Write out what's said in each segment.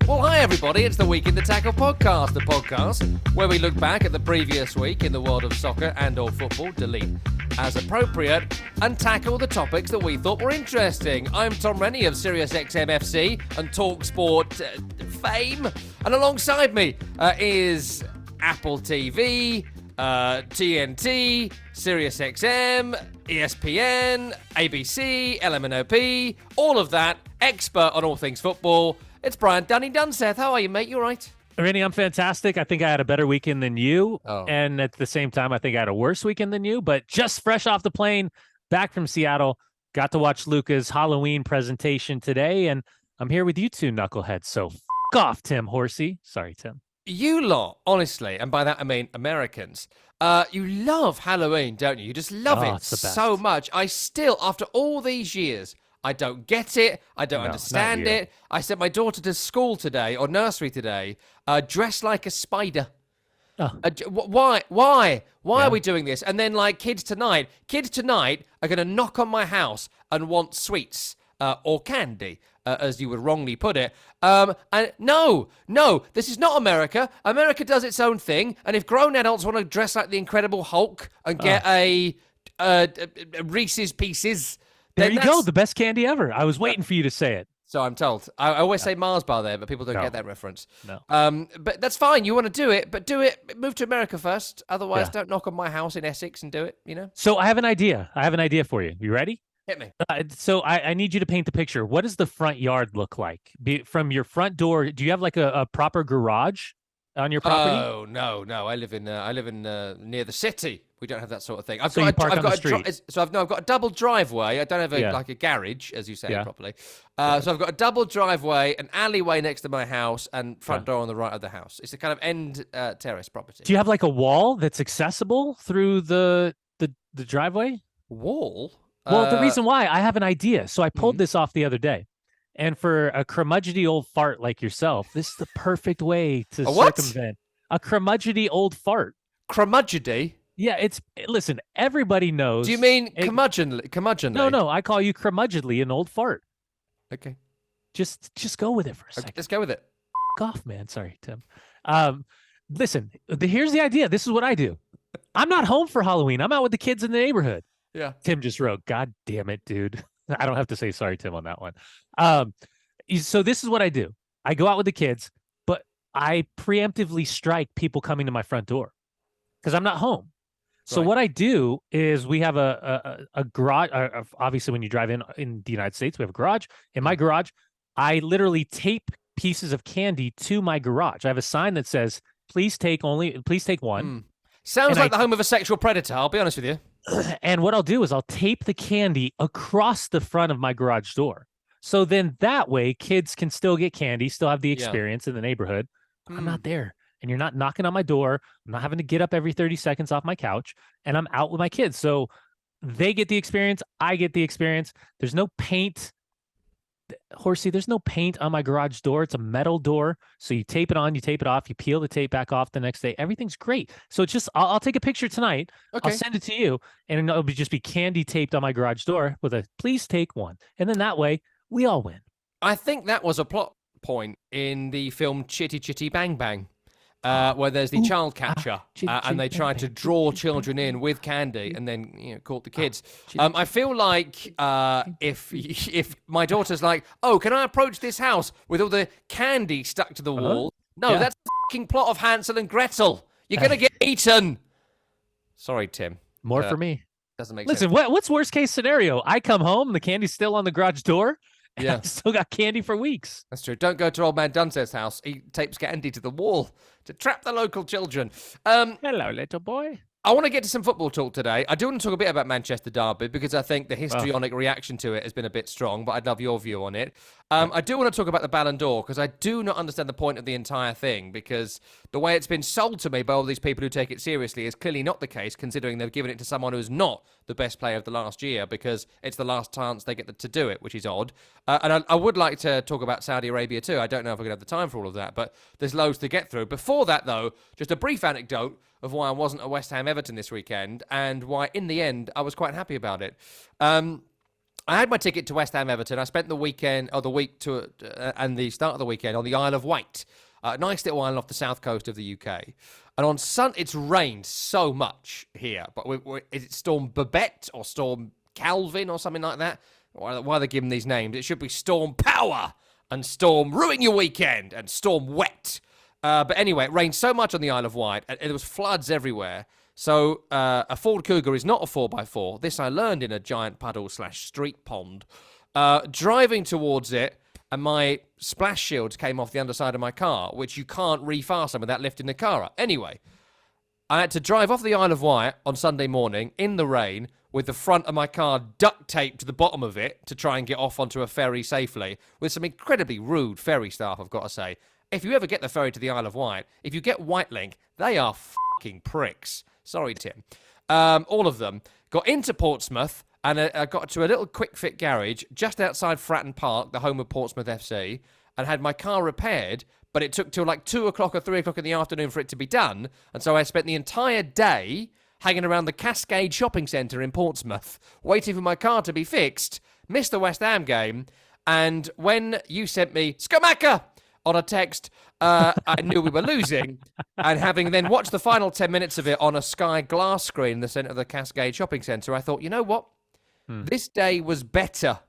Well, hi everybody, it's the Week in the Tackle podcast, the podcast where we look back at the previous week in the world of soccer and or football, delete as appropriate, and tackle the topics that we thought were interesting. I'm Tom Rennie of SiriusXM FC and TalkSport fame, and alongside me is Apple TV, TNT, SiriusXM, ESPN, ABC, LMNOP, all of that, expert on all things football. It's Brian Dunseth. How are you, mate? You all right? Rennie, I'm fantastic. I think I had a better weekend than you. Oh. And at the same time, I think I had a worse weekend than you. But just fresh off the plane, back from Seattle, got to watch Luca's Halloween presentation today. And I'm here with you two knuckleheads. So f*** off, Tim Horsey. Sorry, Tim. You lot, honestly, and by that I mean Americans, you love Halloween, don't you? You just love it so much. I still, after all these years, I don't get it. I don't understand it. I sent my daughter to school today, or nursery today, dressed like a spider. Oh. Why? Why are we doing this? And then, like, kids tonight are going to knock on my house and want sweets or candy, as you would wrongly put it. And no, this is not America. America does its own thing. And if grown adults want to dress like the Incredible Hulk and get a Reese's Pieces... There you go, the best candy ever. I was waiting for you to say it. So I'm told. I always say Mars bar there, but people don't get that reference. No. But that's fine. You want to do it, but do it. Move to America first. Otherwise, don't knock on my house in Essex and do it, you know? So I have an idea. For you. You ready? Hit me. So I need you to paint the picture. What does the front yard look like? From your front door, do you have like a proper garage on your property? Oh, no. I live in near the city. We don't have that sort of thing. I've got a double driveway. I don't have like a garage, as you say properly. So I've got a double driveway, an alleyway next to my house, and front door on the right of the house. It's a kind of end terrace property. Do you have like a wall that's accessible through the driveway? Wall? Well, the reason why, I have an idea. So I pulled this off the other day. And for a curmudgeony old fart like yourself, this is the perfect way to circumvent. A curmudgeony old fart. Curmudgeony? Yeah, listen, everybody knows. Do you mean curmudgeonly? No, I call you curmudgeonly an old fart. Okay. Just go with it for a second. Let's go with it. F*** off, man. Sorry, Tim. Listen, here's the idea. This is what I do. I'm not home for Halloween. I'm out with the kids in the neighborhood. Yeah. Tim just wrote, God damn it, dude. I don't have to say sorry, Tim, on that one. So this is what I do. I go out with the kids, but I preemptively strike people coming to my front door because I'm not home. So what I do is we have a garage. Obviously, when you drive in the United States, we have a garage. In my garage, I literally tape pieces of candy to my garage. I have a sign that says, please take one. Sounds like the home of a sexual predator, I'll be honest with you. And what I'll do is I'll tape the candy across the front of my garage door. So then that way, kids can still get candy, still have the experience in the neighborhood. I'm not there. And you're not knocking on my door. I'm not having to get up every 30 seconds off my couch. And I'm out with my kids. So they get the experience. I get the experience. There's no paint. Horsey, there's no paint on my garage door. It's a metal door. So you tape it on, you tape it off, you peel the tape back off the next day. Everything's great. So it's just, I'll take a picture tonight. Okay. I'll send it to you. And it'll just be candy taped on my garage door with a please take one. And then that way, we all win. I think that was a plot point in the film Chitty Chitty Bang Bang. Where there's the child catcher, and they try to draw children in with candy, and then caught the kids. I feel like if my daughter's like, "Oh, can I approach this house with all the candy stuck to the wall?" No, that's the fucking plot of Hansel and Gretel. You're gonna get eaten. Sorry, Tim. More for me. Doesn't make sense. Listen, what's worst case scenario? I come home, the candy's still on the garage door. Yeah, I've still got candy for weeks. That's true. Don't go to old man Dunseth's house. He tapes candy to the wall to trap the local children. Hello, little boy. I want to get to some football talk today. I do want to talk a bit about Manchester Derby because I think the histrionic reaction to it has been a bit strong, but I'd love your view on it. I do want to talk about the Ballon d'Or because I do not understand the point of the entire thing because the way it's been sold to me by all these people who take it seriously is clearly not the case considering they've given it to someone who's not the best player of the last year because it's the last chance they get to do it, which is odd. And I would like to talk about Saudi Arabia too. I don't know if we're going to have the time for all of that, but there's loads to get through. Before that, though, just a brief anecdote of why I wasn't at West Ham Everton this weekend and why, in the end, I was quite happy about it. I had my ticket to West Ham Everton. I spent the weekend, or the week to, and the start of the weekend on the Isle of Wight. Nice little island off the south coast of the UK. And on it's rained so much here. But is it Storm Babette or Storm Calvin or something like that? Why are they giving these names? It should be Storm Power and Storm Ruin Your Weekend and Storm Wet. But anyway, it rained so much on the Isle of Wight, and there was floods everywhere. So a Ford Cougar is not a 4x4. This I learned in a giant puddle/street pond. Driving towards it, and my splash shields came off the underside of my car, which you can't refasten without lifting the car up. Anyway, I had to drive off the Isle of Wight on Sunday morning in the rain with the front of my car duct taped to the bottom of it to try and get off onto a ferry safely with some incredibly rude ferry staff, I've got to say. If you ever get the ferry to the Isle of Wight, if you get Whitelink, they are fucking pricks. Sorry, Tim. All of them. Got into Portsmouth, and I got to a little quick fit garage just outside Fratton Park, the home of Portsmouth FC, and had my car repaired, but it took till like 2 o'clock or 3 o'clock in the afternoon for it to be done, and so I spent the entire day hanging around the Cascade shopping centre in Portsmouth, waiting for my car to be fixed, missed the West Ham game, and when you sent me Skamaka on a text, I knew we were losing, and having then watched the final 10 minutes of it on a Sky glass screen in the centre of the Cascade shopping centre, I thought, you know what? This day was better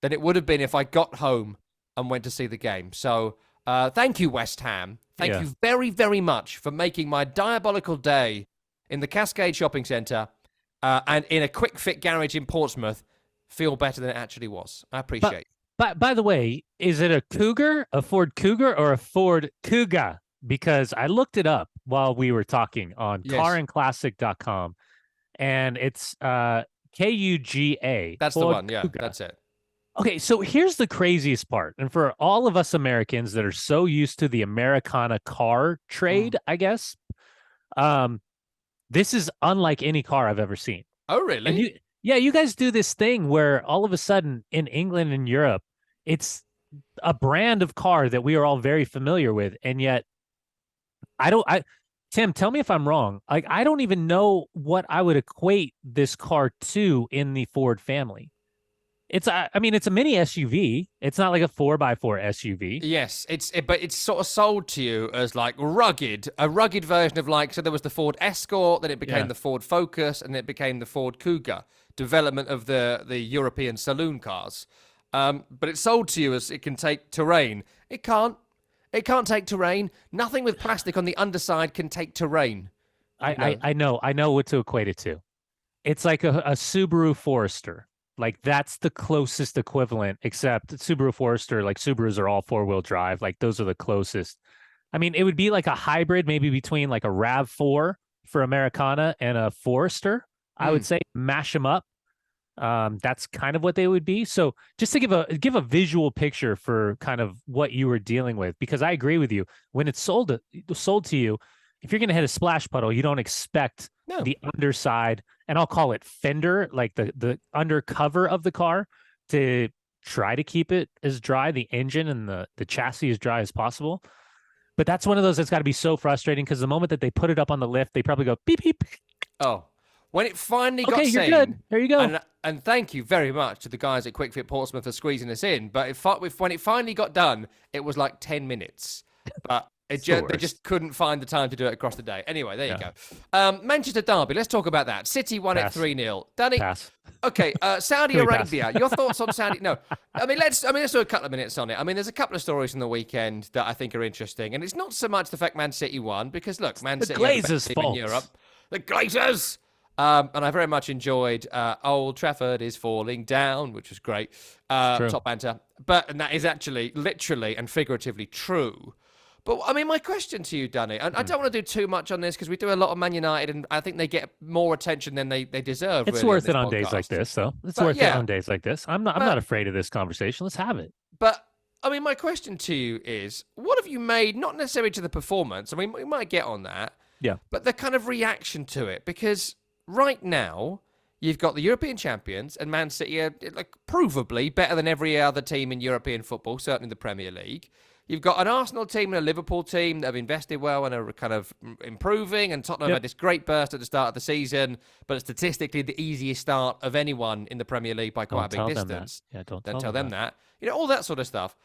than it would have been if I got home and went to see the game. So thank you, West Ham. Thank you very, very much for making my diabolical day in the Cascade shopping centre and in a quick fit garage in Portsmouth feel better than it actually was. I appreciate it. But by the way, is it a Cougar, a Ford Cougar, or a Ford Kuga? Because I looked it up while we were talking on carandclassic.com, and it's Kuga. That's Ford the one. Yeah, Kuga. that's it. Okay, so here's the craziest part. And for all of us Americans that are so used to the Americana car trade, I guess, this is unlike any car I've ever seen. Oh, really? And you guys do this thing where all of a sudden in England and Europe, it's a brand of car that we are all very familiar with. And yet Tim, tell me if I'm wrong. Like, I don't even know what I would equate this car to in the Ford family. It's a mini SUV. It's not like a 4x4 SUV. Yes, but it's sort of sold to you as like a rugged version of like, so there was the Ford Escort, then it became the Ford Focus, and then it became the Ford Cougar, development of the European saloon cars. But it's sold to you as it can take terrain. It can't take terrain. Nothing with plastic on the underside can take terrain. I know what to equate it to. It's like a Subaru Forester. Like, that's the closest equivalent, except Subaru Forester, like Subarus are all 4-wheel drive. Like, those are the closest. I mean, it would be like a hybrid, maybe between like a RAV4 for Americana and a Forester. I would say mash them up. That's kind of what they would be. So just to give a visual picture for kind of what you were dealing with, because I agree with you. When it's sold to you, if you're going to hit a splash puddle, you don't expect the underside, and I'll call it fender, like the undercover of the car, to try to keep it as dry, the engine and the chassis as dry as possible. But that's one of those that's got to be so frustrating, because the moment that they put it up on the lift, they probably go beep, beep. Oh, when it finally got seen. You're good. There you go. And thank you very much to the guys at Quick Fit Portsmouth for squeezing us in. But when it finally got done, it was like 10 minutes. But they just couldn't find the time to do it across the day. Anyway, there you go. Manchester Derby, let's talk about that. City won it 3-0. Danny? Pass. Okay, Saudi Arabia. Your thoughts on Saudi? No, let's do a couple of minutes on it. I mean, there's a couple of stories from the weekend that I think are interesting, and it's not so much the fact Man City won, because look, Man City are the best team in Europe. The Glazers. And I very much enjoyed Old Trafford is falling down, which was great. Top banter. And that is actually literally and figuratively true. But, I mean, my question to you, Danny, and I don't want to do too much on this because we do a lot of Man United, and I think they get more attention than they deserve. It's really, worth it on days like this, though. It's worth it on days like this. I'm not afraid of this conversation. Let's have it. But, I mean, my question to you is, what have you made, not necessarily to the performance, I mean, we might get on that, but the kind of reaction to it? Because right now, You've got the European champions, and Man City are like provably better than every other team in European football, certainly the Premier League. You've got an Arsenal team and a Liverpool team that have invested well and are kind of improving, and Tottenham had this great burst at the start of the season, but statistically the easiest start of anyone in the Premier League by quite a big distance. Don't tell them that. You know, all that sort of stuff.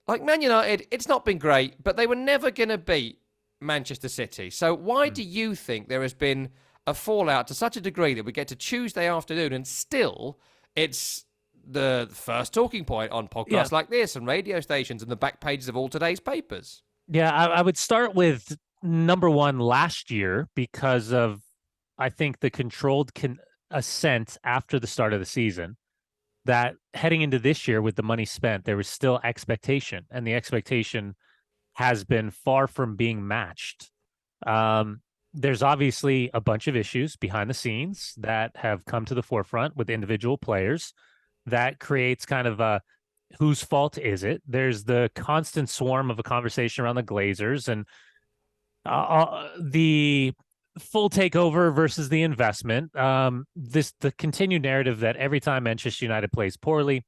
Like Man United, it's not been great, but they were never going to beat Manchester City. So why do you think there has been a fallout to such a degree that we get to Tuesday afternoon and still it's the first talking point on podcasts like this and radio stations and the back pages of all today's papers? Yeah, I would start with number one last year because of, I think, the controlled ascent after the start of the season, that heading into this year with the money spent, there was still expectation, and the expectation has been far from being matched. There's obviously a bunch of issues behind the scenes that have come to the forefront with individual players that creates kind of a whose fault is it? There's the constant swarm of a conversation around the Glazers and the full takeover versus the investment. The continued narrative that every time Manchester United plays poorly,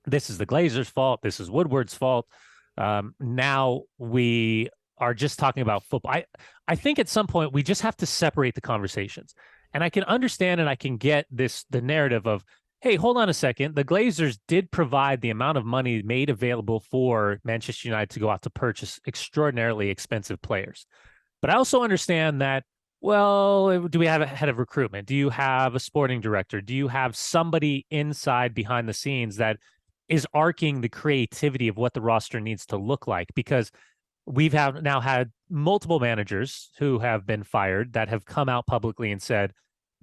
this is the Glazers' fault. This is Woodward's fault. Now we are just talking about football. I think at some point we just have to separate the conversations. And I can understand and I can get the narrative of, hey, hold on a second. The Glazers did provide the amount of money made available for Manchester United to go out to purchase extraordinarily expensive players. But I also understand that, well, do we have a head of recruitment? Do you have a sporting director? Do you have somebody inside behind the scenes that is arcing the creativity of what the roster needs to look like? Because we've now had multiple managers who have been fired that have come out publicly and said,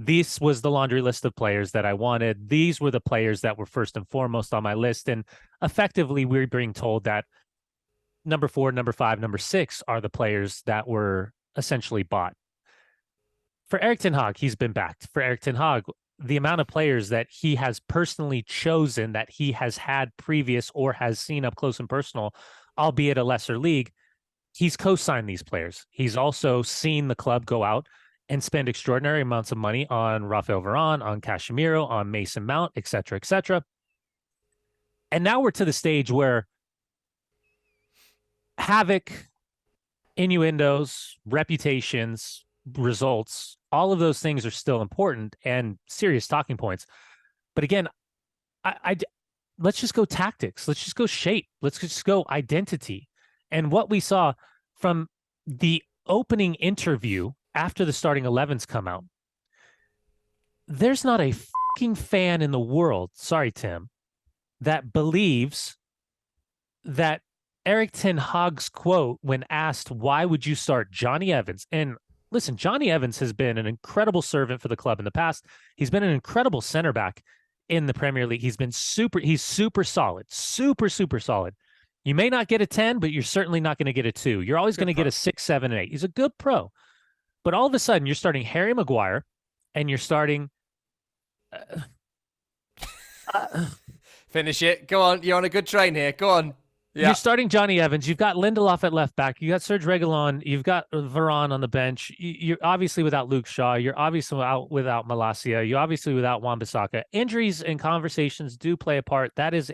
this was the laundry list of players that I wanted. These were the players that were first and foremost on my list. And effectively, we're being told that number 4, number 5, number 6 are the players that were essentially bought. For Erik ten Hag, he's been backed. For Erik ten Hag, the amount of players that he has personally chosen, that he has had previous or has seen up close and personal, albeit a lesser league, he's co-signed these players. He's also seen the club go out and spend extraordinary amounts of money on Rafael Varane, on Casemiro, on Mason Mount, et cetera, et cetera. And now we're to the stage where havoc, innuendos, reputations, results, all of those things are still important and serious talking points. But again, let's just go tactics. Let's just go shape. Let's just go identity. And what we saw from the opening interview after the starting 11s come out, there's not a fucking fan in the world, sorry, Tim, that believes that Erik ten Hag's quote when asked, why would you start Johnny Evans? And listen, Johnny Evans has been an incredible servant for the club in the past. He's been an incredible center back in the Premier League. He's super solid, super solid. You may not get a 10, but you're certainly not going to get a 2. You're always going to get a 6, 7, and 8. He's a good pro. But all of a sudden, you're starting Harry Maguire, and you're starting... Finish it. Go on. You're on a good train here. Go on. Yeah. You're starting Johnny Evans. You've got Lindelof at left back. You got Serge Reguilon. You've got Varane on the bench. You're obviously without Luke Shaw. You're obviously without Malacia. You're obviously without Wan-Bissaka. Injuries and conversations do play a part. That is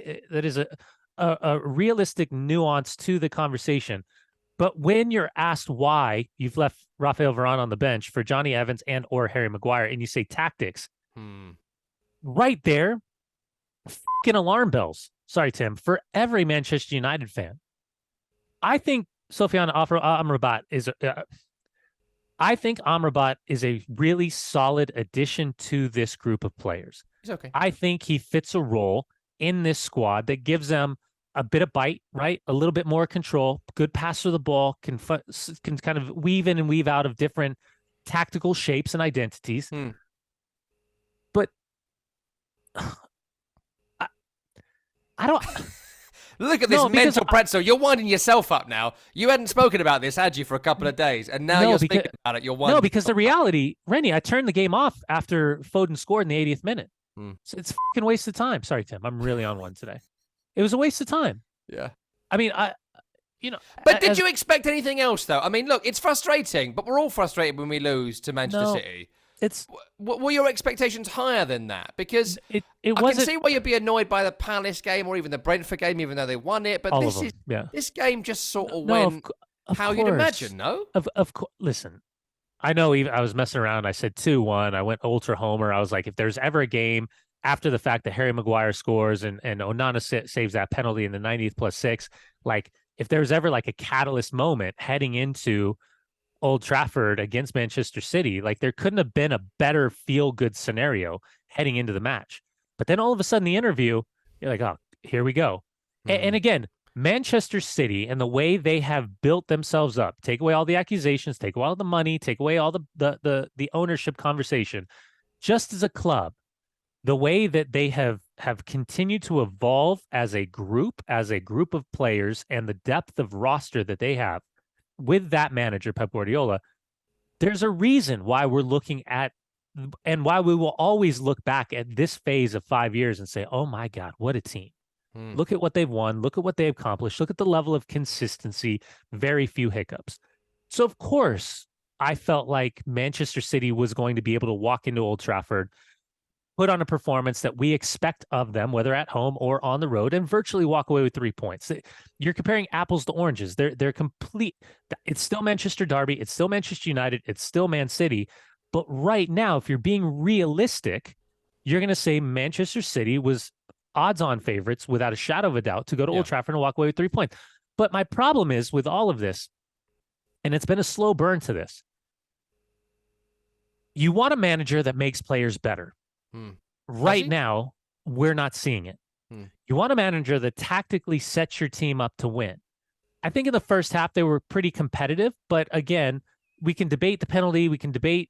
a realistic nuance to the conversation. But when you're asked why you've left Rafael Varane on the bench for Johnny Evans and or Harry Maguire, and you say tactics, right there, fucking alarm bells. Sorry, Tim, for every Manchester United fan. I think Sofiane Amrabat is a really solid addition to this group of players. He's okay. I think he fits a role in this squad that gives them a bit of bite, right? A little bit more control, good passer of the ball, can kind of weave in and weave out of different tactical shapes and identities. But I don't... Look at this mental pretzel. You're winding yourself up now. You hadn't spoken about this, had you, for a couple of days? And now you're speaking about it. You're winding. No, because the reality, Rennie, I turned the game off after Foden scored in the 80th minute. So it's a fucking waste of time. Sorry, Tim. I'm really on one today. It was a waste of time. Yeah. I mean, But did you expect anything else, though? I mean, look, it's frustrating, but we're all frustrated when we lose to Manchester City. It's Were your expectations higher than that? Because it I can wasn't see why you'd be annoyed by the Palace game or even the Brentford game, even though they won it. But all of them. Yeah. this game just sort of No, went of how you'd course. imagine, no? Of course. Listen, I know even I was messing around. I said 2-1. I went ultra homer. I was like, if there's ever a game after the fact that Harry Maguire scores and Onana saves that penalty in the 90th plus 6, like if there's ever like a catalyst moment heading into Old Trafford against Manchester City, like there couldn't have been a better feel good scenario heading into the match. But then all of a sudden, the interview, you're like, oh, here we go. And again, Manchester City and the way they have built themselves up, take away all the accusations, take away all the money, take away all the ownership conversation, just as a club, the way that they have continued to evolve as a group of players, and the depth of roster that they have with that manager, Pep Guardiola, there's a reason why we're looking at and why we will always look back at this phase of 5 years and say, oh my God, what a team. Look at what they've won. Look at what they've accomplished. Look at the level of consistency, very few hiccups. So, of course, I felt like Manchester City was going to be able to walk into Old Trafford, put on a performance that we expect of them, whether at home or on the road, and virtually walk away with 3 points. You're comparing apples to oranges. They're complete. It's still Manchester Derby. It's still Manchester United. It's still Man City. But right now, if you're being realistic, you're going to say Manchester City was odds-on favorites without a shadow of a doubt to go to Old Trafford and walk away with 3 points. But my problem is with all of this, and it's been a slow burn to this, you want a manager that makes players better. Right now, we're not seeing it. You want a manager that tactically sets your team up to win. I think in the first half, they were pretty competitive, but again, we can debate the penalty. We can debate.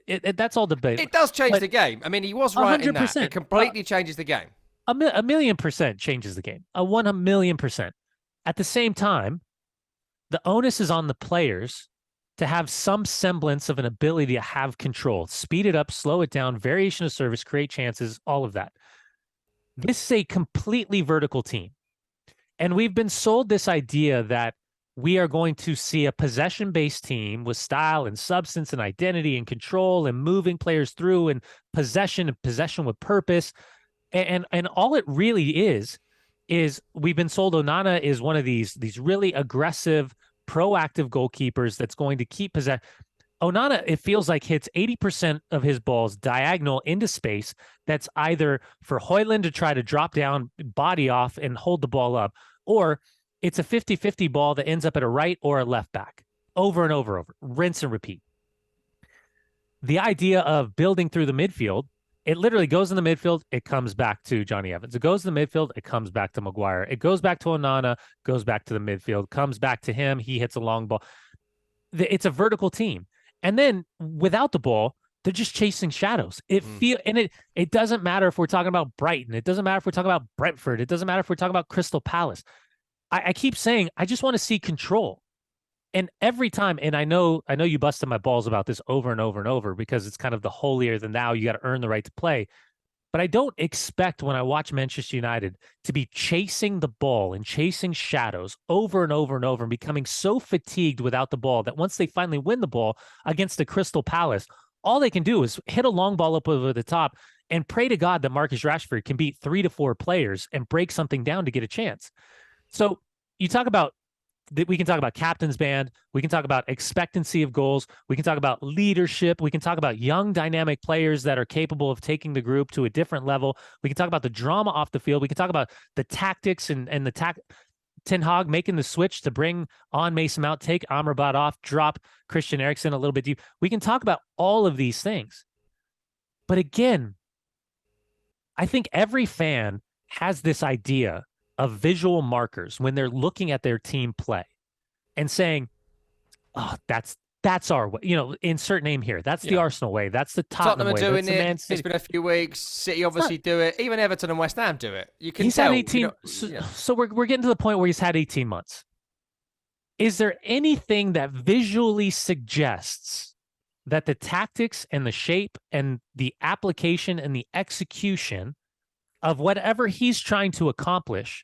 That's all debate. It does change the game. I mean, he was right 100%. In that. It completely changes the game. A million percent changes the game. 1,000,000%. At the same time, the onus is on the players to have some semblance of an ability to have control, speed it up, slow it down, variation of service, create chances, all of that. This is a completely vertical team. And we've been sold this idea that we are going to see a possession-based team with style and substance and identity and control and moving players through and possession with purpose. And all it really is we've been sold Onana is one of these really aggressive, proactive goalkeepers that's going to keep possession. Onana, it feels like, hits 80% of his balls diagonal into space. That's either for Højlund to try to drop down, body off, and hold the ball up, or it's a 50-50 ball that ends up at a right or a left back over and over, rinse and repeat. The idea of building through the midfield, it literally goes in the midfield, it comes back to Johnny Evans. It goes in the midfield, it comes back to Maguire. It goes back to Onana, goes back to the midfield, comes back to him, he hits a long ball. It's a vertical team. And then without the ball, they're just chasing shadows. It doesn't matter if we're talking about Brighton. It doesn't matter if we're talking about Brentford. It doesn't matter if we're talking about Crystal Palace. I keep saying, I just want to see control. And every time, and I know you busted my balls about this over and over and over because it's kind of the holier than thou. You got to earn the right to play. But I don't expect when I watch Manchester United to be chasing the ball and chasing shadows over and over and over and becoming so fatigued without the ball that once they finally win the ball against the Crystal Palace, all they can do is hit a long ball up over the top and pray to God that Marcus Rashford can beat 3 to 4 players and break something down to get a chance. So you talk about, we can talk about captain's band. We can talk about expectancy of goals. We can talk about leadership. We can talk about young, dynamic players that are capable of taking the group to a different level. We can talk about the drama off the field. We can talk about the tactics and Ten Hag making the switch to bring on Mason Mount, take Amrabat off, drop Christian Eriksen a little bit deep. We can talk about all of these things. But again, I think every fan has this idea of visual markers when they're looking at their team play and saying, oh, that's our way. Insert name here. That's the Arsenal way. That's the Tottenham way. Doing that's the Man City. It's been a few weeks. City obviously do it. Even Everton and West Ham do it. You can he's tell. Had 18. So we're getting to the point where he's had 18 months. Is there anything that visually suggests that the tactics and the shape and the application and the execution of whatever he's trying to accomplish,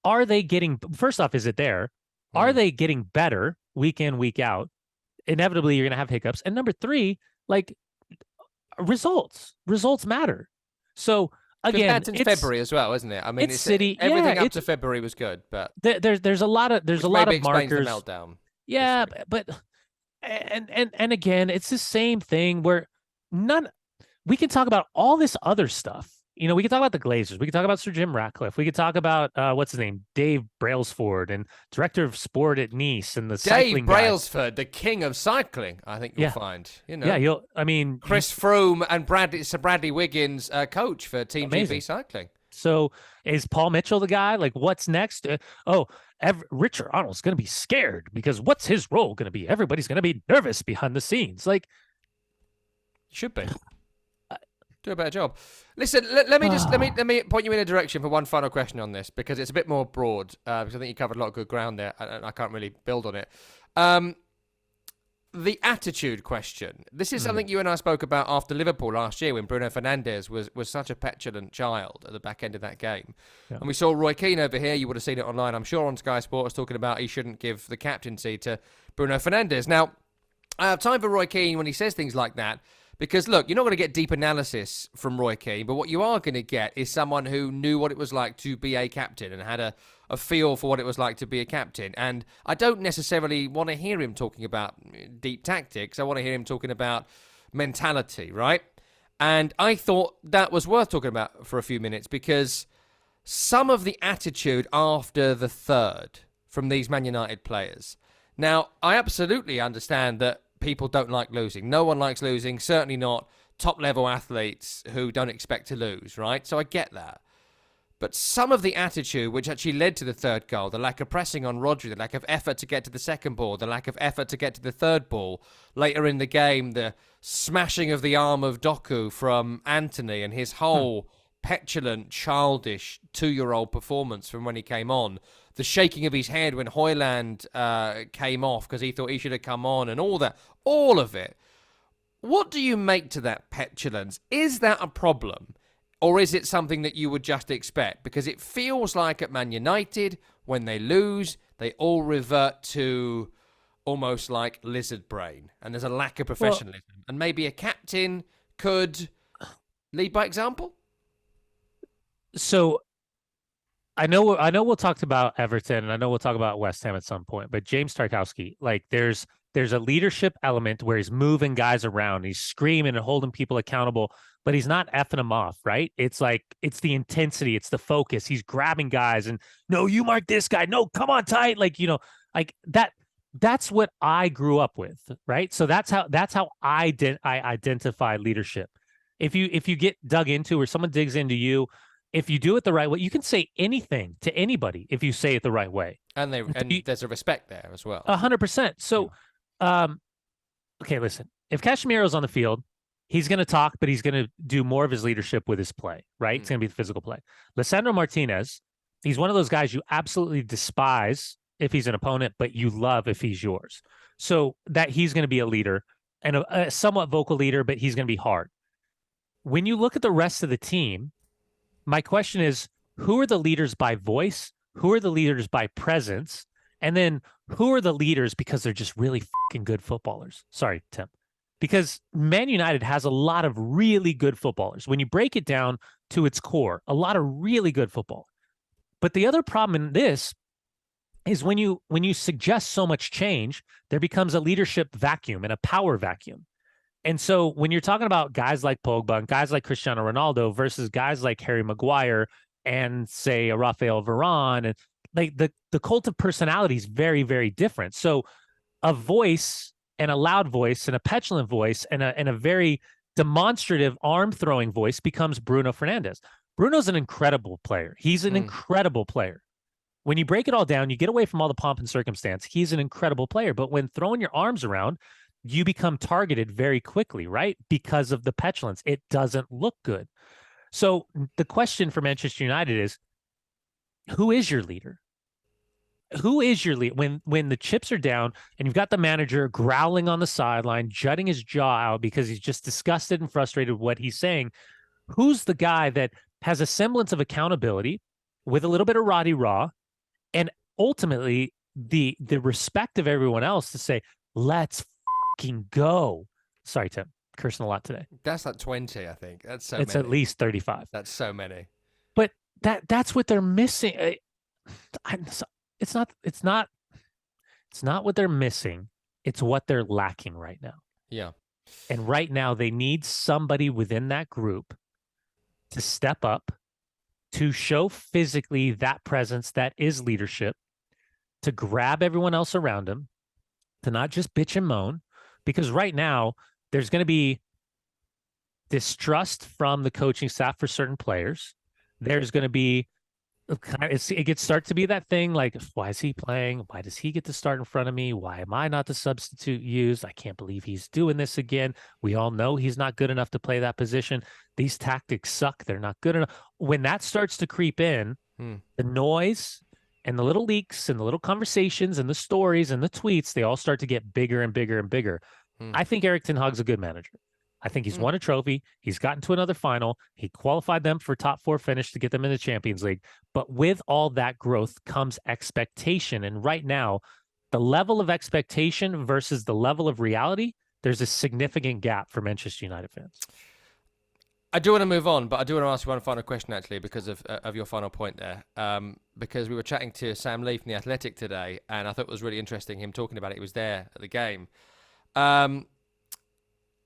are they getting, first off, is it there? Are they getting better week in, week out? Inevitably, you're going to have hiccups. And number 3, Like results matter. So again, Since February as well, isn't it? I mean, it's City. Everything Yeah, up to February was good, but there's a lot of explains the markers. meltdown. Yeah, but and again, it's the same thing where none. We can talk about all this other stuff. You know, we can talk about the Glazers. We can talk about Sir Jim Ratcliffe. We could talk about what's his name, Dave Brailsford, and director of sport at Nice, and the Dave cycling guy. Brailsford, the king of cycling. I think you'll find. You know, yeah, I mean, Chris Froome and Sir Bradley Wiggins, coach for Team GB Cycling. So is Paul Mitchell the guy? Like, what's next? Richard Arnold's going to be scared because what's his role going to be? Everybody's going to be nervous behind the scenes. Like, should be. Do a better job. Listen, let me point you in a direction for one final question on this, because it's a bit more broad, because I think you covered a lot of good ground there, and I can't really build on it. The attitude question. This is something you and I spoke about after Liverpool last year, when Bruno Fernandes was such a petulant child at the back end of that game. Yeah. And we saw Roy Keane over here, you would have seen it online, I'm sure, on Sky Sports, talking about he shouldn't give the captaincy to Bruno Fernandes. Now, I have time for Roy Keane when he says things like that, because, look, you're not going to get deep analysis from Roy Keane, but what you are going to get is someone who knew what it was like to be a captain and had a feel for what it was like to be a captain. And I don't necessarily want to hear him talking about deep tactics. I want to hear him talking about mentality, right? And I thought that was worth talking about for a few minutes, because some of the attitude after the third from these Man United players. Now, I absolutely understand that people don't like losing. No one likes losing, certainly not top-level athletes who don't expect to lose, right? So I get that. But some of the attitude which actually led to the third goal, the lack of pressing on Rodri, the lack of effort to get to the second ball, the lack of effort to get to the third ball, later in the game, the smashing of the arm of Doku from Anthony and his whole petulant, childish, 2-year-old performance from when he came on, the shaking of his head when Højlund came off because he thought he should have come on, and all that, all of it. What do you make to that petulance? Is that a problem? Or is it something that you would just expect? Because it feels like at Man United, when they lose, they all revert to almost like lizard brain. And there's a lack of professionalism. Well, and maybe a captain could lead by example? So I know we'll talk about Everton, and I know we'll talk about West Ham at some point, but James Tarkowski, like there's a leadership element where he's moving guys around, he's screaming and holding people accountable, but he's not effing them off, right? It's like, it's the intensity, it's the focus. He's grabbing guys and, no, you mark this guy. No, come on tight. Like, you know, like that's what I grew up with, right? So that's how I identify leadership. If you get dug into, or someone digs into you, if you do it the right way, you can say anything to anybody if you say it the right way. And there's a respect there as well. 100%. So, okay, listen, if Casemiro's on the field, he's going to talk, but he's going to do more of his leadership with his play, right? It's going to be the physical play. Lisandro Martinez, he's one of those guys you absolutely despise if he's an opponent, but you love if he's yours. So that he's going to be a leader, and a somewhat vocal leader, but he's going to be hard. When you look at the rest of the team, my question is, who are the leaders by voice? Who are the leaders by presence? And then who are the leaders because they're just really fucking good footballers? Sorry, Tim. Because Man United has a lot of really good footballers. When you break it down to its core, a lot of really good football. But the other problem in this is when you suggest so much change, there becomes a leadership vacuum and a power vacuum. And so when you're talking about guys like Pogba and guys like Cristiano Ronaldo versus guys like Harry Maguire and, say, a Rafael Varane, and like the cult of personality is very, very different. So a voice, and a loud voice, and a petulant voice, and a very demonstrative arm-throwing voice becomes Bruno Fernandes. Bruno's an incredible player. He's an incredible player. When you break it all down, you get away from all the pomp and circumstance. He's an incredible player. But when throwing your arms around, you become targeted very quickly, right? Because of the petulance. It doesn't look good. So the question for Manchester United is, who is your leader? Who is your lead when the chips are down and you've got the manager growling on the sideline, jutting his jaw out because he's just disgusted and frustrated with what he's saying? Who's the guy that has a semblance of accountability with a little bit of rah-de-rah, and ultimately the respect of everyone else to say, let's fucking go? Sorry, Tim. cursing a lot today. That's like 20, I think. That's so It's many. at least 35. That's so many. But that's what they're missing. It's not. It's not what they're missing. It's what they're lacking right now. Yeah. And right now, they need somebody within that group to step up, to show physically that presence that is leadership, to grab everyone else around him, to not just bitch and moan. Because right now, there's going to be distrust from the coaching staff for certain players. There's going to be it gets start to be that thing like, why is he playing? Why does he get to start in front of me? Why am I not the substitute used? I can't believe he's doing this again. We all know he's not good enough to play that position. These tactics suck. They're not good enough. When that starts to creep in, the noise and the little leaks and the little conversations and the stories and the tweets, they all start to get bigger and bigger and bigger. I think Erik ten Hag's a good manager. I think he's won a trophy. He's gotten to another final. He qualified them for top 4 finish to get them in the Champions League. But with all that growth comes expectation. And right now, the level of expectation versus the level of reality, there's a significant gap for Manchester United fans. I do want to move on, but I do want to ask you one final question, actually, because of your final point there. Because we were chatting to Sam Lee from The Athletic today, and I thought it was really interesting, him talking about it. He was there at the game.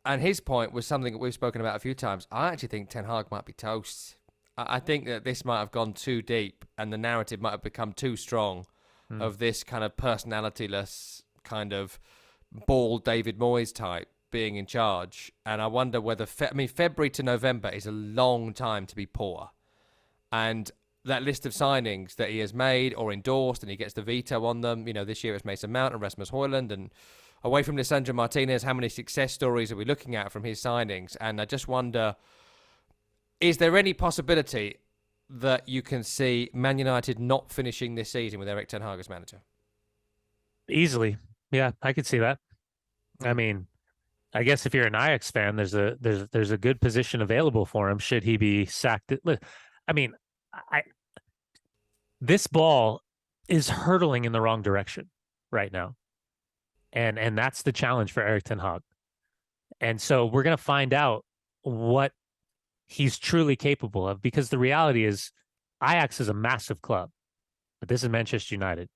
And his point was something that we've spoken about a few times. I actually think Ten Hag might be toast. I think that this might have gone too deep and the narrative might have become too strong of this kind of personalityless, kind of bald David Moyes type being in charge. And I wonder whether, February to November is a long time to be poor. And that list of signings that he has made or endorsed, and he gets the veto on them, this year it's Mason Mount and Rasmus Højlund, and away from Lisandro Martinez, how many success stories are we looking at from his signings? And I just wonder, is there any possibility that you can see Man United not finishing this season with Erik ten Hag as manager? Easily. Yeah, I could see that. I mean, I guess if you're an Ajax fan, there's a good position available for him should he be sacked. I mean, this ball is hurtling in the wrong direction right now. And that's the challenge for Erik ten Hag. And so we're going to find out what he's truly capable of, because the reality is Ajax is a massive club, but this is Manchester United.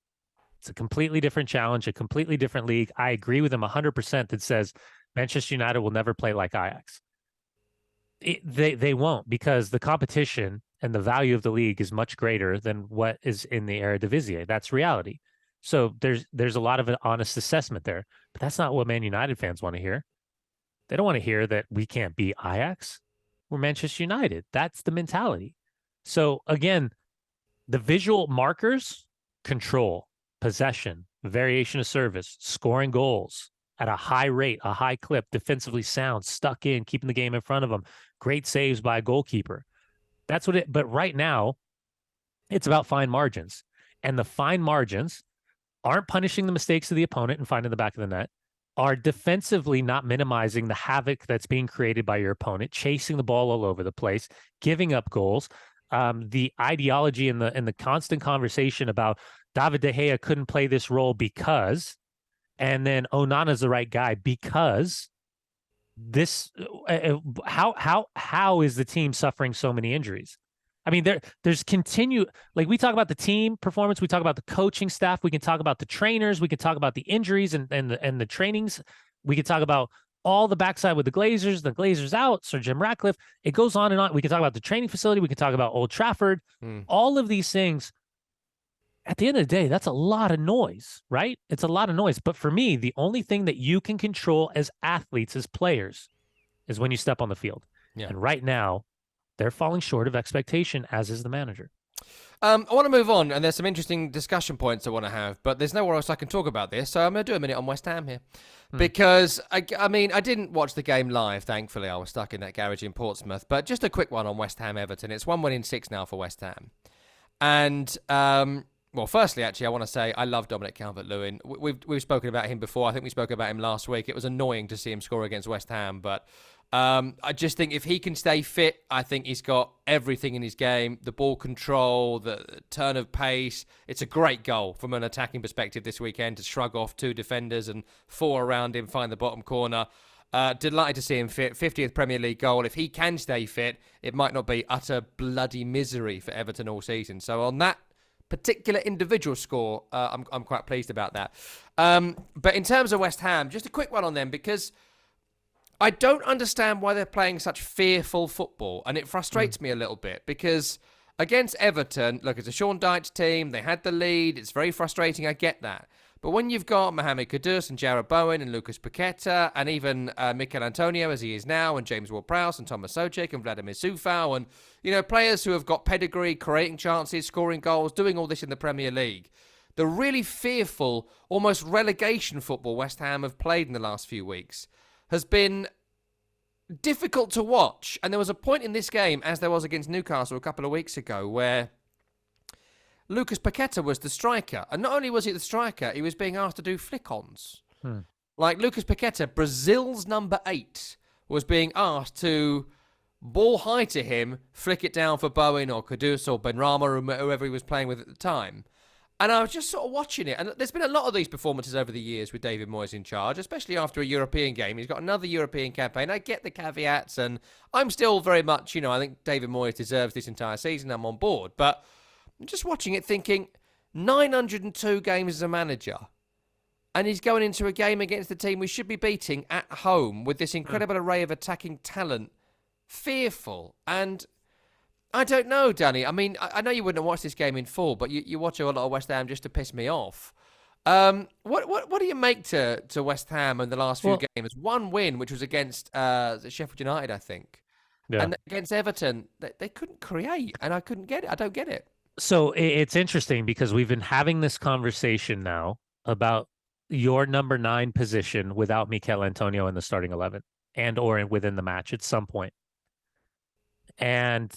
It's a completely different challenge, a completely different league. I agree with him 100% that says Manchester United will never play like Ajax. They won't, because the competition and the value of the league is much greater than what is in the Eredivisie. That's reality. So there's a lot of an honest assessment there, but that's not what Man United fans want to hear. They don't want to hear that we can't beat Ajax. We're Manchester United. That's the mentality. So again, the visual markers: control, possession, variation of service, scoring goals at a high rate, a high clip, defensively sound, stuck in, keeping the game in front of them, great saves by a goalkeeper. That's what it. But right now, it's about fine margins, and the fine margins aren't punishing the mistakes of the opponent and finding the back of the net, are defensively not minimizing the havoc that's being created by your opponent, chasing the ball all over the place, giving up goals. The ideology and the constant conversation about David De Gea couldn't play this role because, and then Onana's the right guy because this. How is the team suffering so many injuries? I mean, there's continued, like, we talk about the team performance, we talk about the coaching staff, we can talk about the trainers, we can talk about the injuries and the trainings, we can talk about all the backside with the Glazers out, Sir Jim Ratcliffe. It goes on and on. We can talk about the training facility, we can talk about Old Trafford, all of these things. At the end of the day, that's a lot of noise, right? It's a lot of noise. But for me, the only thing that you can control as athletes, as players, is when you step on the field. Yeah. And right now, they're falling short of expectation, as is the manager. I want to move on, and there's some interesting discussion points I want to have, but there's nowhere else I can talk about this, so I'm going to do a minute on West Ham here. Because, I didn't watch the game live, thankfully. I was stuck in that garage in Portsmouth, but just a quick one on West Ham Everton. It's 1-1 in 6 now for West Ham. And, well, firstly, actually, I want to say I love Dominic Calvert-Lewin. We've spoken about him before. I think we spoke about him last week. It was annoying to see him score against West Ham, but I just think if he can stay fit, I think he's got everything in his game. The ball control, the turn of pace. It's a great goal from an attacking perspective this weekend to shrug off 2 defenders and 4 around him, find the bottom corner. Delighted to see him fit. 50th Premier League goal. If he can stay fit, it might not be utter bloody misery for Everton all season. So on that particular individual score, I'm quite pleased about that. But in terms of West Ham, just a quick one on them, because I don't understand why they're playing such fearful football, and it frustrates me a little bit, because against Everton, look, it's a Sean Dyche team. They had the lead. It's very frustrating. I get that. But when you've got Mohamed Kudus and Jarrod Bowen and Lucas Paqueta and even Mikel Antonio, as he is now, and James Ward-Prowse and Thomas Soucek and Vladimir Soufal, and, you know, players who have got pedigree, creating chances, scoring goals, doing all this in the Premier League, the really fearful, almost relegation football West Ham have played in the last few weeks has been difficult to watch. And there was a point in this game, as there was against Newcastle a couple of weeks ago, where Lucas Paqueta was the striker. And not only was he the striker, he was being asked to do flick-ons. Like Lucas Paqueta, Brazil's number 8, was being asked to ball high to him, flick it down for Bowen or Kudus or Benrahma or whoever he was playing with at the time. And I was just sort of watching it. And there's been a lot of these performances over the years with David Moyes in charge, especially after a European game. He's got another European campaign. I get the caveats, and I'm still very much, I think David Moyes deserves this entire season. I'm on board. But I'm just watching it thinking, 902 games as a manager, and he's going into a game against the team we should be beating at home with this incredible array of attacking talent. Fearful. And I don't know, Danny. I mean, I know you wouldn't watch this game in full, but you watch a lot of West Ham just to piss me off. What do you make to West Ham in the last few games? One win, which was against Sheffield United, I think. Yeah. And against Everton, they couldn't create, and I couldn't get it. I don't get it. So it's interesting because we've been having this conversation now about your number 9 position without Mikel Antonio in the starting 11 and or within the match at some point. And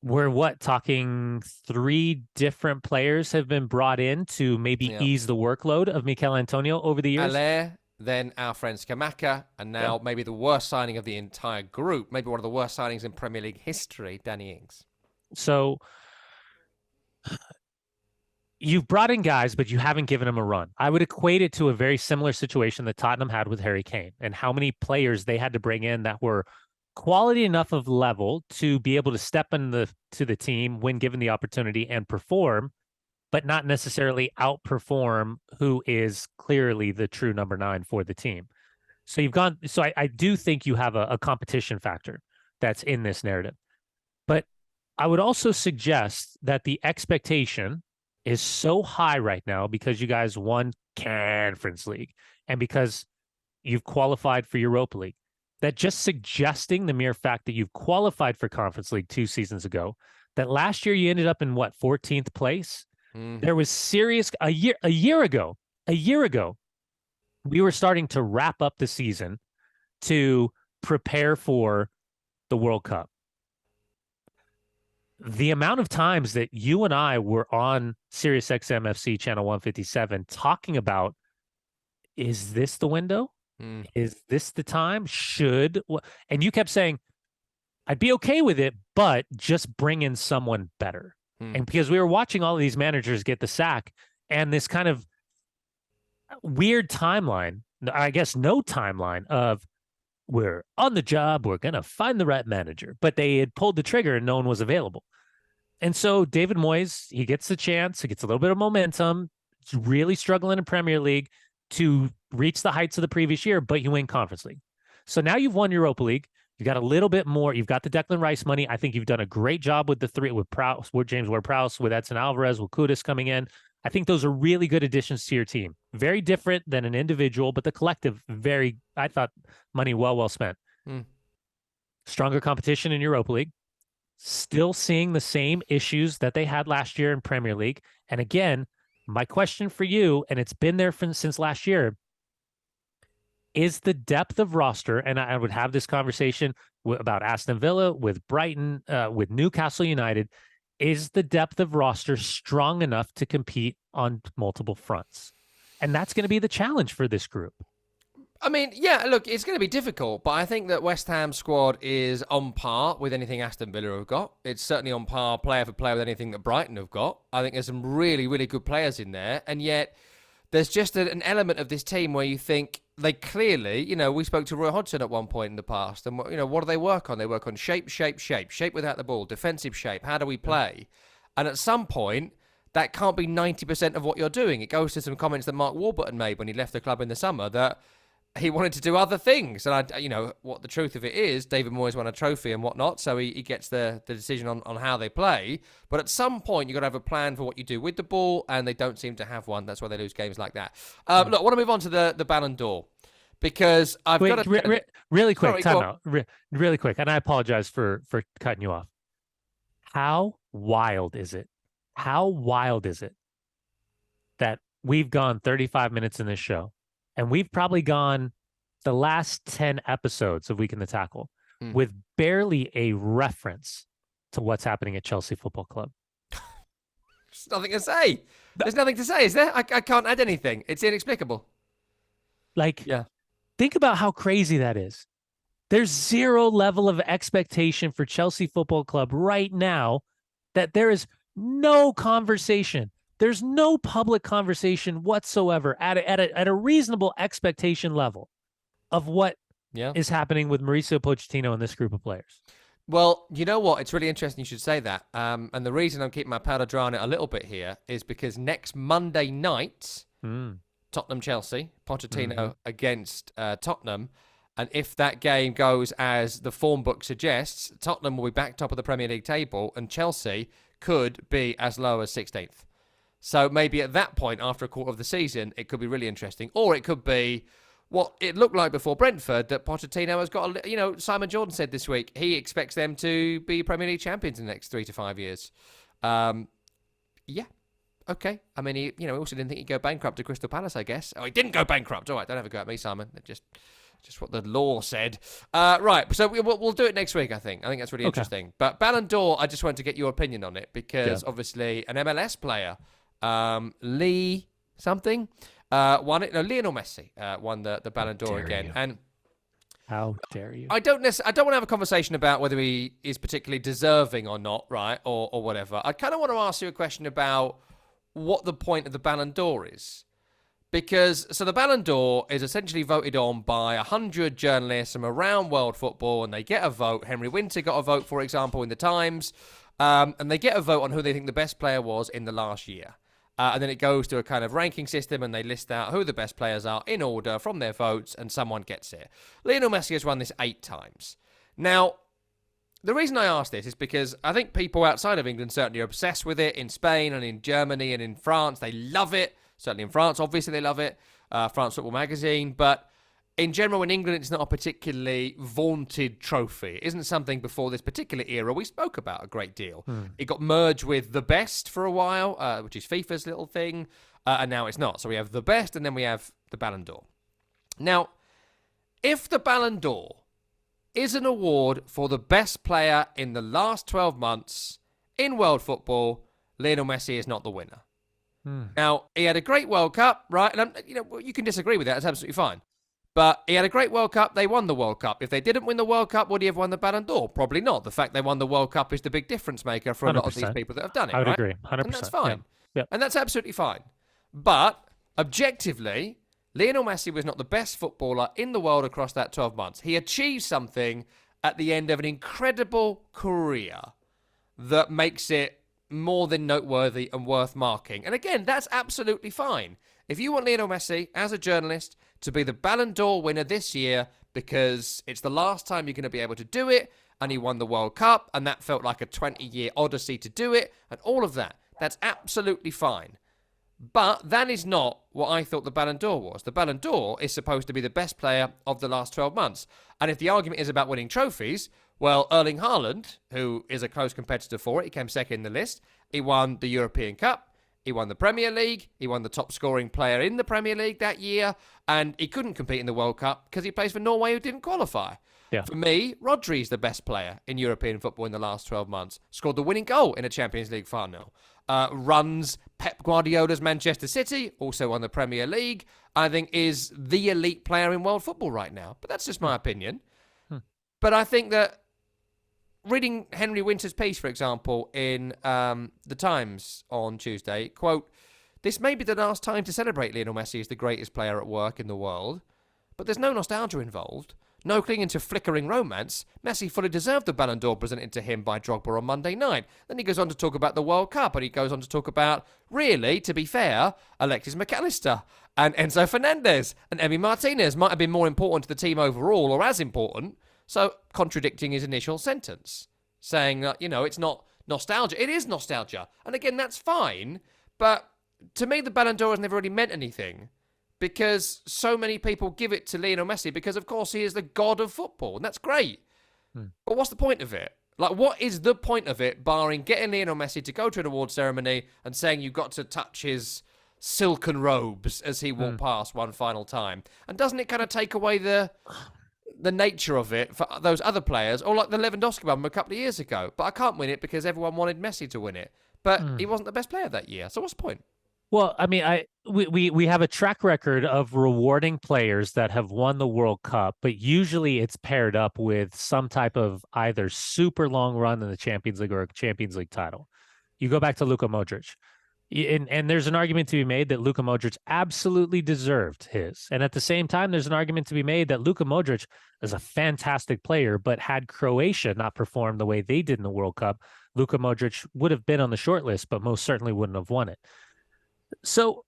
we're talking 3 different players have been brought in to maybe ease the workload of Mikel Antonio over the years. Allaire, then our friend Scamacca, and now maybe the worst signing of the entire group, maybe one of the worst signings in Premier League history, Danny Ings. So you've brought in guys, but you haven't given them a run. I would equate it to a very similar situation that Tottenham had with Harry Kane and how many players they had to bring in that were quality enough of level to be able to step to the team when given the opportunity and perform, but not necessarily outperform who is clearly the true number 9 for the team. So I do think you have a competition factor that's in this narrative. But I would also suggest that the expectation is so high right now because you guys won Conference League and because you've qualified for Europa League, that just suggesting the mere fact that you've qualified for Conference League 2 seasons ago, that last year you ended up in 14th place. There was serious a year ago, we were starting to wrap up the season to prepare for the World Cup. The amount of times that you and I were on Sirius XM FC channel 157 talking about, is this the window? Is this the time? And you kept saying, I'd be okay with it, but just bring in someone better. And because we were watching all of these managers get the sack and this kind of weird timeline, I guess no timeline of we're on the job, we're going to find the right manager, but they had pulled the trigger and no one was available. And so David Moyes, he gets the chance, he gets a little bit of momentum, he's really struggling in Premier League to reach the heights of the previous year, but you win Conference League. So now you've won Europa League. You got a little bit more. You've got the Declan Rice money. I think you've done a great job with the 3, with Prowse, with James Ward-Prowse, with Edson Alvarez, with Kudus coming in. I think those are really good additions to your team. Very different than an individual, but the collective, I thought, money well spent. Stronger competition in Europa League. Still seeing the same issues that they had last year in Premier League. And again, my question for you, and it's been there since last year, is the depth of roster, and I would have this conversation about Aston Villa, with Brighton, with Newcastle United, is the depth of roster strong enough to compete on multiple fronts? And that's going to be the challenge for this group. I mean, yeah, look, it's going to be difficult, but I think that West Ham's squad is on par with anything Aston Villa have got. It's certainly on par, player for player, with anything that Brighton have got. I think there's some really, really good players in there, and yet there's just an element of this team where you think they clearly, we spoke to Roy Hodgson at one point in the past, and what do they work on? They work on shape without the ball, defensive shape. How do we play? And at some point, that can't be 90% of what you're doing. It goes to some comments that Mark Warburton made when he left the club in the summer that he wanted to do other things. And, what the truth of it is, David Moyes won a trophy and whatnot, so he gets the decision on how they play. But at some point, you've got to have a plan for what you do with the ball, and they don't seem to have one. That's why they lose games like that. Look, I want to move on to the Ballon d'Or, because I've got to... really quick, time out. Really quick, and I apologize for cutting you off. How wild is it? How wild is it that we've gone 35 minutes in this show, and we've probably gone the last 10 episodes of Week in the Tackle with barely a reference to what's happening at Chelsea Football Club? There's nothing to say. There's nothing to say, is there? I can't add anything. It's inexplicable. Think about how crazy that is. There's zero level of expectation for Chelsea Football Club right now, that there is no conversation. There's no public conversation whatsoever at a reasonable expectation level of what is happening with Mauricio Pochettino and this group of players. Well, you know what? It's really interesting you should say that. And the reason I'm keeping my powder dry on it a little bit here is because next Monday night, Tottenham-Chelsea, Pochettino against Tottenham. And if that game goes as the form book suggests, Tottenham will be back top of the Premier League table, and Chelsea could be as low as 16th. So maybe at that point, after a quarter of the season, it could be really interesting. Or it could be what it looked like before Brentford, that Pochettino has got, Simon Jordan said this week, he expects them to be Premier League champions in the next 3 to 5 years. Okay. I mean, he also didn't think he'd go bankrupt to Crystal Palace, I guess. Oh, he didn't go bankrupt. All right, don't have a go at me, Simon. Just what the law said. Right, so we'll do it next week, I think. I think that's really interesting. But Ballon d'Or, I just wanted to get your opinion on it, because obviously an MLS player, Lee something, won it. No, Lionel Messi won the Ballon d'Or again. And how dare you? I don't want to have a conversation about whether he is particularly deserving or not, right, or whatever. I kind of want to ask you a question about what the point of the Ballon d'Or is. Because, so the Ballon d'Or is essentially voted on by 100 journalists from around world football, and they get a vote. Henry Winter got a vote, for example, in the Times, and they get a vote on who they think the best player was in the last year. And then it goes to a kind of ranking system, and they list out who the best players are in order from their votes, and someone gets it. Lionel Messi has won this 8 times. Now, the reason I ask this is because I think people outside of England certainly are obsessed with it. In Spain and in Germany and in France, they love it. Certainly in France, obviously they love it. France Football Magazine. But in general, in England, it's not a particularly vaunted trophy. It isn't something before this particular era we spoke about a great deal. It got merged with the best for a while, which is FIFA's little thing. And now it's not. So we have the best, and then we have the Ballon d'Or. Now, if the Ballon d'Or is an award for the best player in the last 12 months in world football, Lionel Messi is not the winner. Now, he had a great World Cup, right? And you can disagree with that. It's absolutely fine. But he had a great World Cup. They won the World Cup. If they didn't win the World Cup, would he have won the Ballon d'Or? Probably not. The fact they won the World Cup is the big difference maker for a lot of these people that have done it. I would right? agree. 100%. And that's fine. Yeah. And that's absolutely fine. But objectively, Lionel Messi was not the best footballer in the world across that 12 months. He achieved something at the end of an incredible career that makes it more than noteworthy and worth marking. And again, that's absolutely fine. If you want Lionel Messi, as a journalist, to be the Ballon d'Or winner this year, because it's the last time you're going to be able to do it, and he won the World Cup, and that felt like a 20-year odyssey to do it, and all of that, that's absolutely fine. But that is not what I thought the Ballon d'Or was. The Ballon d'Or is supposed to be the best player of the last 12 months. And if the argument is about winning trophies, well, Erling Haaland, who is a close competitor for it, he came second in the list. He won the European Cup. He won the Premier League. He won the top scoring player in the Premier League that year. And he couldn't compete in the World Cup because he plays for Norway, who didn't qualify. Yeah. For me, Rodri's the best player in European football in the last 12 months. Scored the winning goal in a Champions League final. Runs Pep Guardiola's Manchester City, also won the Premier League. I think is the elite player in world football right now. But that's just my opinion. But I think that reading Henry Winter's piece, for example, in The Times on Tuesday, quote, "This may be the last time to celebrate Lionel Messi as the greatest player at work in the world, but there's no nostalgia involved. No clinging to flickering romance. Messi fully deserved the Ballon d'Or presented to him by Drogba on Monday night. Then he goes on to talk about the World Cup, and he goes on to talk about, really, to be fair, Alexis McAllister and Enzo Fernandez and Emi Martinez might have been more important to the team overall, or as important, so contradicting his initial sentence, saying that, it's not nostalgia. It is nostalgia. And again, that's fine, but to me, the Ballon d'Or has never really meant anything, because so many people give it to Lionel Messi because, of course, he is the god of football, and that's great. But what's the point of it? Like, what is the point of it, barring getting Lionel Messi to go to an award ceremony and saying you got to touch his silken robes as he walked past one final time? And doesn't it kind of take away the nature of it for those other players, or like the Lewandowski one a couple of years ago? But I can't win it because everyone wanted Messi to win it. But he wasn't the best player that year, so what's the point? Well, I mean, we have a track record of rewarding players that have won the World Cup, but usually it's paired up with some type of either super long run in the Champions League or a Champions League title. You go back to Luka Modric, and there's an argument to be made that Luka Modric absolutely deserved his. And at the same time, there's an argument to be made that Luka Modric is a fantastic player, but had Croatia not performed the way they did in the World Cup, Luka Modric would have been on the short list, but most certainly wouldn't have won it. So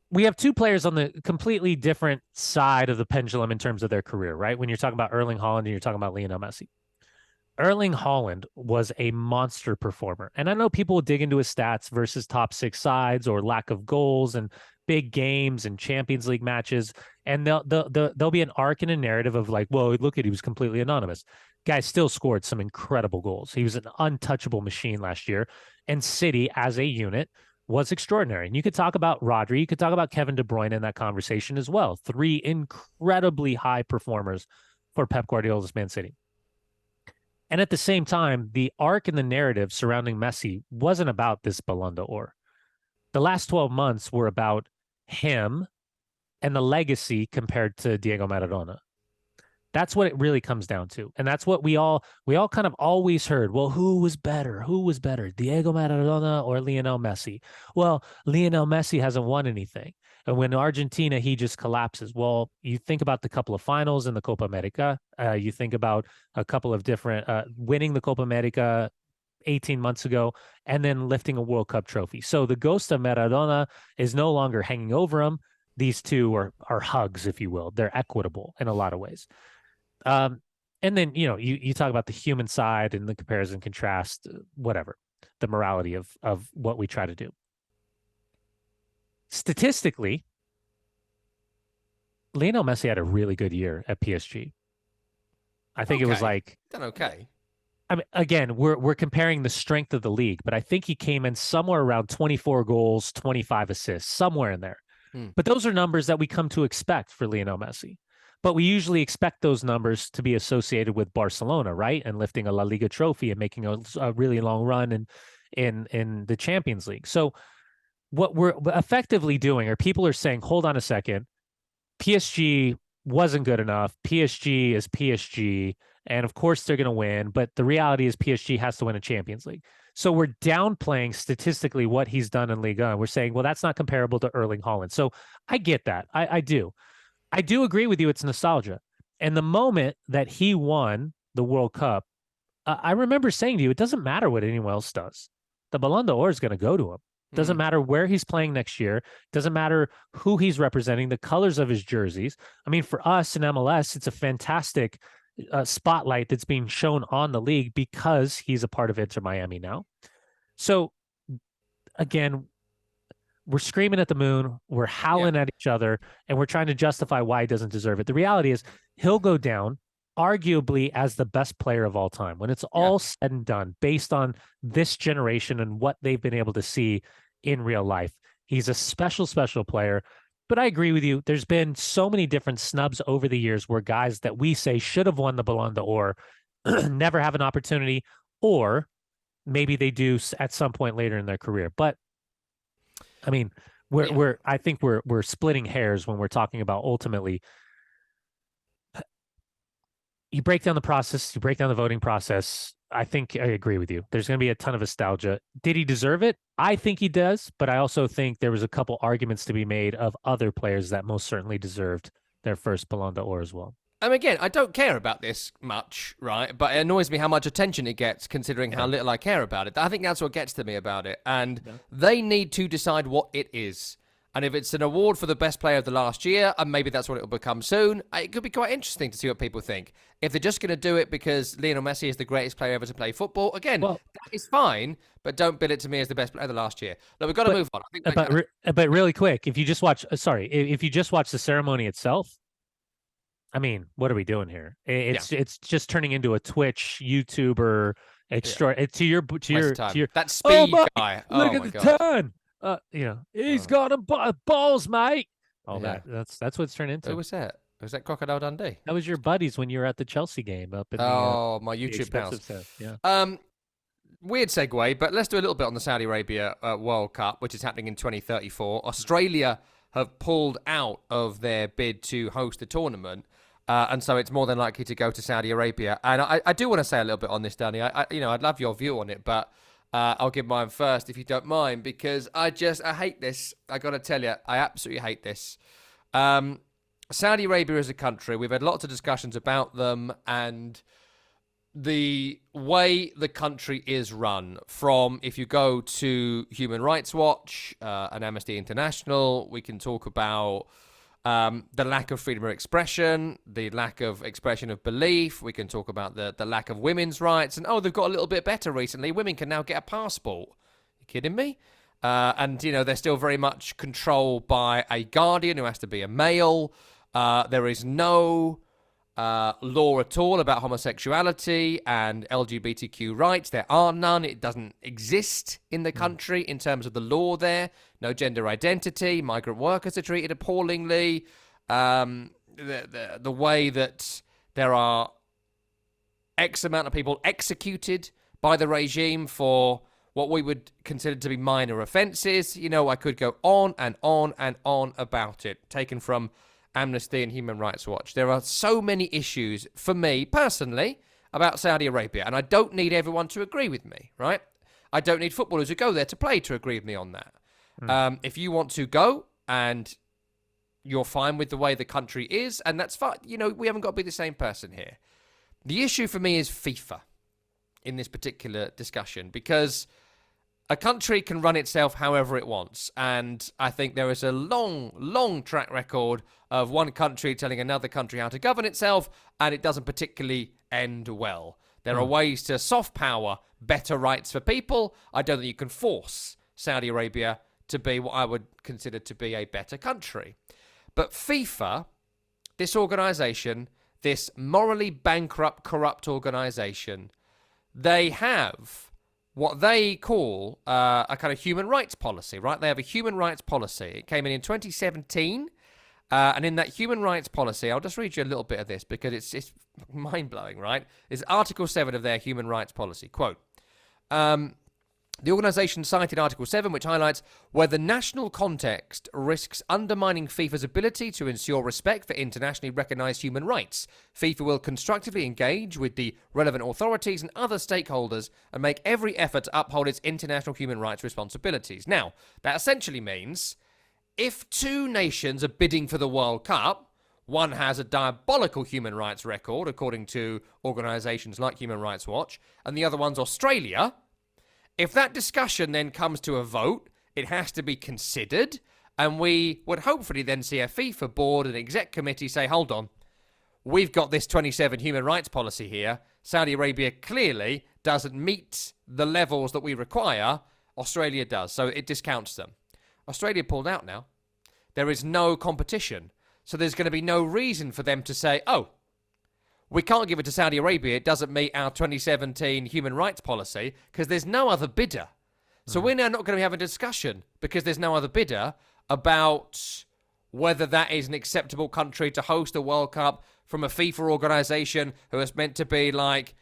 we have two players on the completely different side of the pendulum in terms of their career, right? When you're talking about Erling Haaland and you're talking about Lionel Messi. Erling Haaland was a monster performer. And I know people will dig into his stats versus top six sides or lack of goals and big games and Champions League matches. And there'll be an arc and a narrative of like, whoa, look at, he was completely anonymous. Guy still scored some incredible goals. He was an untouchable machine last year. And City as a unit was extraordinary. And you could talk about Rodri, you could talk about Kevin De Bruyne in that conversation as well. Three incredibly high performers for Pep Guardiola's Man City. And at the same time, the arc and the narrative surrounding Messi wasn't about this Ballon d'Or. The last 12 months were about him and the legacy compared to Diego Maradona. That's what it really comes down to. And that's what we all kind of always heard. Well, who was better? Who was better? Diego Maradona or Lionel Messi? Well, Lionel Messi hasn't won anything. And when Argentina, he just collapses. Well, you think about the couple of finals in the Copa America. You think about a couple of different winning the Copa America 18 months ago and then lifting a World Cup trophy. So the ghost of Maradona is no longer hanging over him. These two are hugs, if you will. They're equitable in a lot of ways. And then, you talk about the human side and the comparison, contrast, whatever, the morality of what we try to do. Statistically, Lionel Messi had a really good year at PSG. I think it was like done okay. I mean, again, we're comparing the strength of the league, but I think he came in somewhere around 24 goals, 25 assists, somewhere in there. But those are numbers that we come to expect for Lionel Messi. But we usually expect those numbers to be associated with Barcelona, right? And lifting a La Liga trophy and making a really long run in the Champions League. So what we're effectively doing, or people are saying, hold on a second, PSG wasn't good enough. PSG is PSG. And of course they're going to win. But the reality is PSG has to win a Champions League. So we're downplaying statistically what he's done in Liga. And we're saying, well, that's not comparable to Erling Haaland. So I get that. I do. I do agree with you. It's nostalgia. And the moment that he won the World Cup, I remember saying to you, it doesn't matter what anyone else does. The Ballon d'Or is going to go to him. Doesn't matter where he's playing next year. Doesn't matter who he's representing, the colors of his jerseys. I mean, for us in MLS, it's a fantastic spotlight that's being shown on the league because he's a part of Inter Miami now. So, again, we're screaming at the moon, we're howling at each other, and we're trying to justify why he doesn't deserve it. The reality is he'll go down arguably as the best player of all time when it's all said and done based on this generation and what they've been able to see in real life. He's a special, special player. But I agree with you. There's been so many different snubs over the years where guys that we say should have won the Ballon d'Or never have an opportunity, or maybe they do at some point later in their career. But I mean, I think we're splitting hairs when we're talking about ultimately. You break down the process, you break down the voting process. I think I agree with you. There's going to be a ton of nostalgia. Did he deserve it? I think he does, but I also think there was a couple arguments to be made of other players that most certainly deserved their first Ballon d'Or as well. Again, I don't care about this much, right? But it annoys me how much attention it gets, considering how little I care about it. I think that's what gets to me about it. And they need to decide what it is. And if it's an award for the best player of the last year, and maybe that's what it will become soon, it could be quite interesting to see what people think. If they're just going to do it because Lionel Messi is the greatest player ever to play football, again, that is fine, but don't bill it to me as the best player of the last year. Look, we've got to move on. I think but really quick, if you just watch, if you just watch the ceremony itself, I mean, what are we doing here? It's just turning into a Twitch YouTuber extra. To your that speed guy. Look at the turn. He's got balls, mate. That's what it's turned into. Who was that? Was that Crocodile Dundee? That was your buddies when you were at the Chelsea game up in my YouTube pals. Yeah. Weird segue, but let's do a little bit on the Saudi Arabia World Cup, which is happening in 2034. Australia have pulled out of their bid to host the tournament. And so it's more than likely to go to Saudi Arabia. And I do want to say a little bit on this, Danny. I'd love your view on it, but I'll give mine first if you don't mind, because I hate this. I got to tell you, I absolutely hate this. Saudi Arabia is a country. We've had lots of discussions about them and the way the country is run. From, if you go to Human Rights Watch and Amnesty International, we can talk about the lack of freedom of expression, the lack of expression of belief. We can talk about the lack of women's rights. And, they've got a little bit better recently. Women can now get a passport. You kidding me? And, they're still very much controlled by a guardian who has to be a male. There is no law at all about homosexuality and LGBTQ rights. There are none. It doesn't exist in the country in terms of the law there. No gender identity. Migrant workers are treated appallingly. The way that there are X amount of people executed by the regime for what we would consider to be minor offences. I could go on and on and on about it, taken from Amnesty and Human Rights Watch. There are so many issues for me personally about Saudi Arabia, and I don't need everyone to agree with me, right? I don't need footballers who go there to play to agree with me on that. If you want to go and you're fine with the way the country is, and that's fine, we haven't got to be the same person here. The issue for me is FIFA in this particular discussion, because a country can run itself however it wants. And I think there is a long, long track record of one country telling another country how to govern itself, and it doesn't particularly end well. There are ways to soft power better rights for people. I don't think you can force Saudi Arabia to be what I would consider to be a better country. But FIFA, this organisation, this morally bankrupt, corrupt organisation, they have what they call a kind of human rights policy, right? They have a human rights policy. It came in 2017. And in that human rights policy, I'll just read you a little bit of this because it's mind-blowing, right? It's Article 7 of their human rights policy. Quote, the organisation cited Article 7, which highlights where the national context risks undermining FIFA's ability to ensure respect for internationally recognised human rights. FIFA will constructively engage with the relevant authorities and other stakeholders and make every effort to uphold its international human rights responsibilities. Now, that essentially means if two nations are bidding for the World Cup, one has a diabolical human rights record, according to organisations like Human Rights Watch, and the other one's Australia. If that discussion then comes to a vote, it has to be considered, and we would hopefully then see a FIFA board and exec committee say, hold on, we've got this 27 human rights policy here. Saudi Arabia clearly doesn't meet the levels that we require. Australia does, so it discounts them. Australia pulled out now. There is no competition, so there's going to be no reason for them to say, oh, we can't give it to Saudi Arabia. It doesn't meet our 2017 human rights policy because there's no other bidder. So we're now not going to have a discussion because there's no other bidder about whether that is an acceptable country to host a World Cup from a FIFA organisation who is meant to be like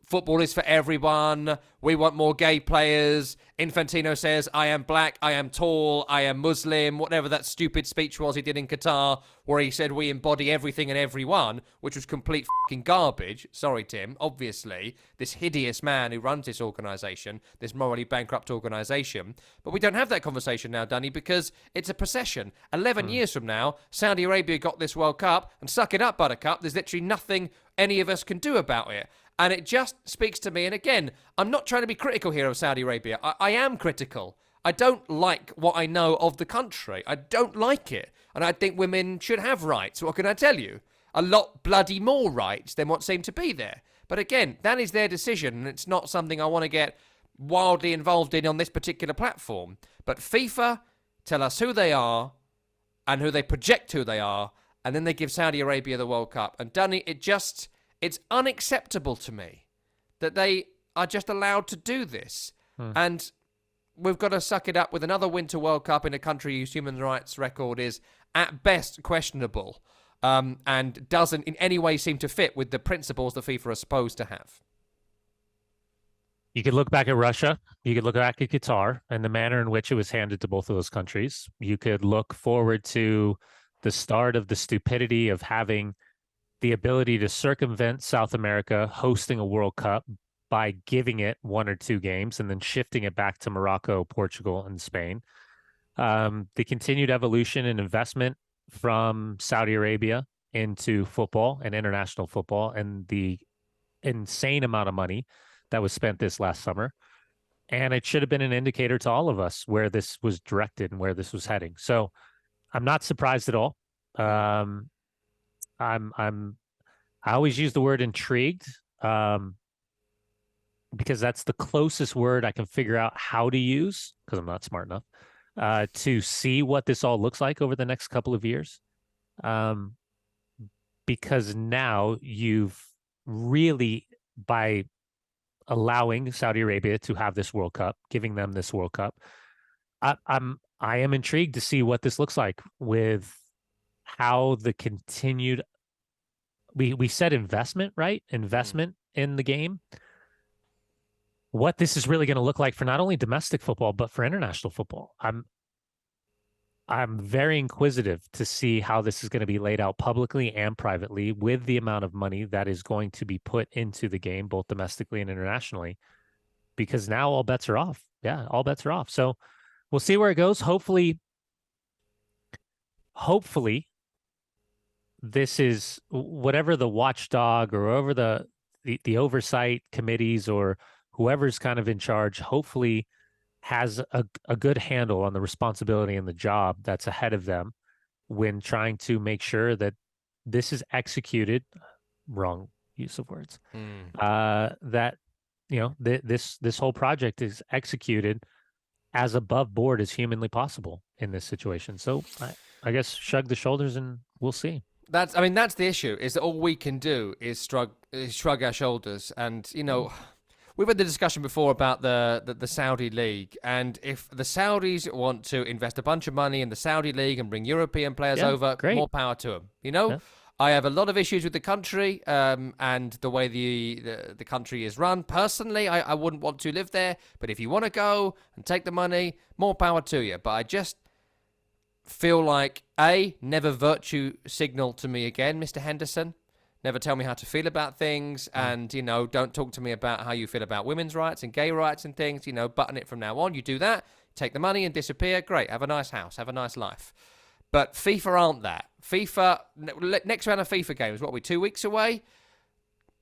football is for everyone. We want more gay players. Infantino says, I am black, I am tall, I am Muslim, whatever that stupid speech was he did in Qatar, where he said we embody everything and everyone, which was complete fucking garbage. Sorry, Tim. Obviously, this hideous man who runs this organisation, this morally bankrupt organisation. But we don't have that conversation now, Dunny, because it's a procession. 11 years from now, Saudi Arabia got this World Cup, and suck it up, Buttercup. There's literally nothing any of us can do about it. And it just speaks to me. And again, I'm not trying to be critical here of Saudi Arabia. I am critical. I don't like what I know of the country. I don't like it. And I think women should have rights. What can I tell you? A lot bloody more rights than what seem to be there. But again, that is their decision. And it's not something I want to get wildly involved in on this particular platform. But FIFA tell us who they are and who they project who they are. And then they give Saudi Arabia the World Cup. And Dunny, it's unacceptable to me that they are just allowed to do this. And we've got to suck it up with another Winter World Cup in a country whose human rights record is at best questionable, and doesn't in any way seem to fit with the principles that FIFA are supposed to have. You could look back at Russia. You could look back at Qatar and the manner in which it was handed to both of those countries. You could look forward to the start of the stupidity of having the ability to circumvent South America hosting a World Cup by giving it 1 or 2 games and then shifting it back to Morocco, Portugal, and Spain. The continued evolution and investment from Saudi Arabia into football and international football, and the insane amount of money that was spent this last summer. And it should have been an indicator to all of us where this was directed and where this was heading. So I'm not surprised at all. I always use the word intrigued, because that's the closest word I can figure out how to use, because I'm not smart enough, to see what this all looks like over the next couple of years. Because now you've really, by allowing Saudi Arabia to have this World Cup, giving them this World Cup, I am intrigued to see what this looks like with how the continued, we said investment, right? Investment in the game. What this is really going to look like for not only domestic football, but for international football. I'm very inquisitive to see how this is going to be laid out publicly and privately with the amount of money that is going to be put into the game, both domestically and internationally, because now all bets are off. Yeah, all bets are off. So we'll see where it goes. Hopefully this is whatever the watchdog or over the oversight committees or whoever's kind of in charge, hopefully has a good handle on the responsibility and the job that's ahead of them when trying to make sure that this is executed, wrong use of words, that, this whole project is executed as above board as humanly possible in this situation. So I guess shrug the shoulders and we'll see. That's the issue, is that all we can do is shrug our shoulders. And, we've had the discussion before about the Saudi League, and if the Saudis want to invest a bunch of money in the Saudi League and bring European players over, great. More power to them. Yeah. I have a lot of issues with the country and the way the country is run. Personally, I wouldn't want to live there, but if you want to go and take the money, more power to you. But I just feel like, never virtue signal to me again, Mr. Henderson. Never tell me how to feel about things, and, don't talk to me about how you feel about women's rights and gay rights and things, button it from now on. You do that, take the money and disappear, great, have a nice house, have a nice life. But FIFA aren't that. FIFA, next round of FIFA games, what are we, 2 weeks away?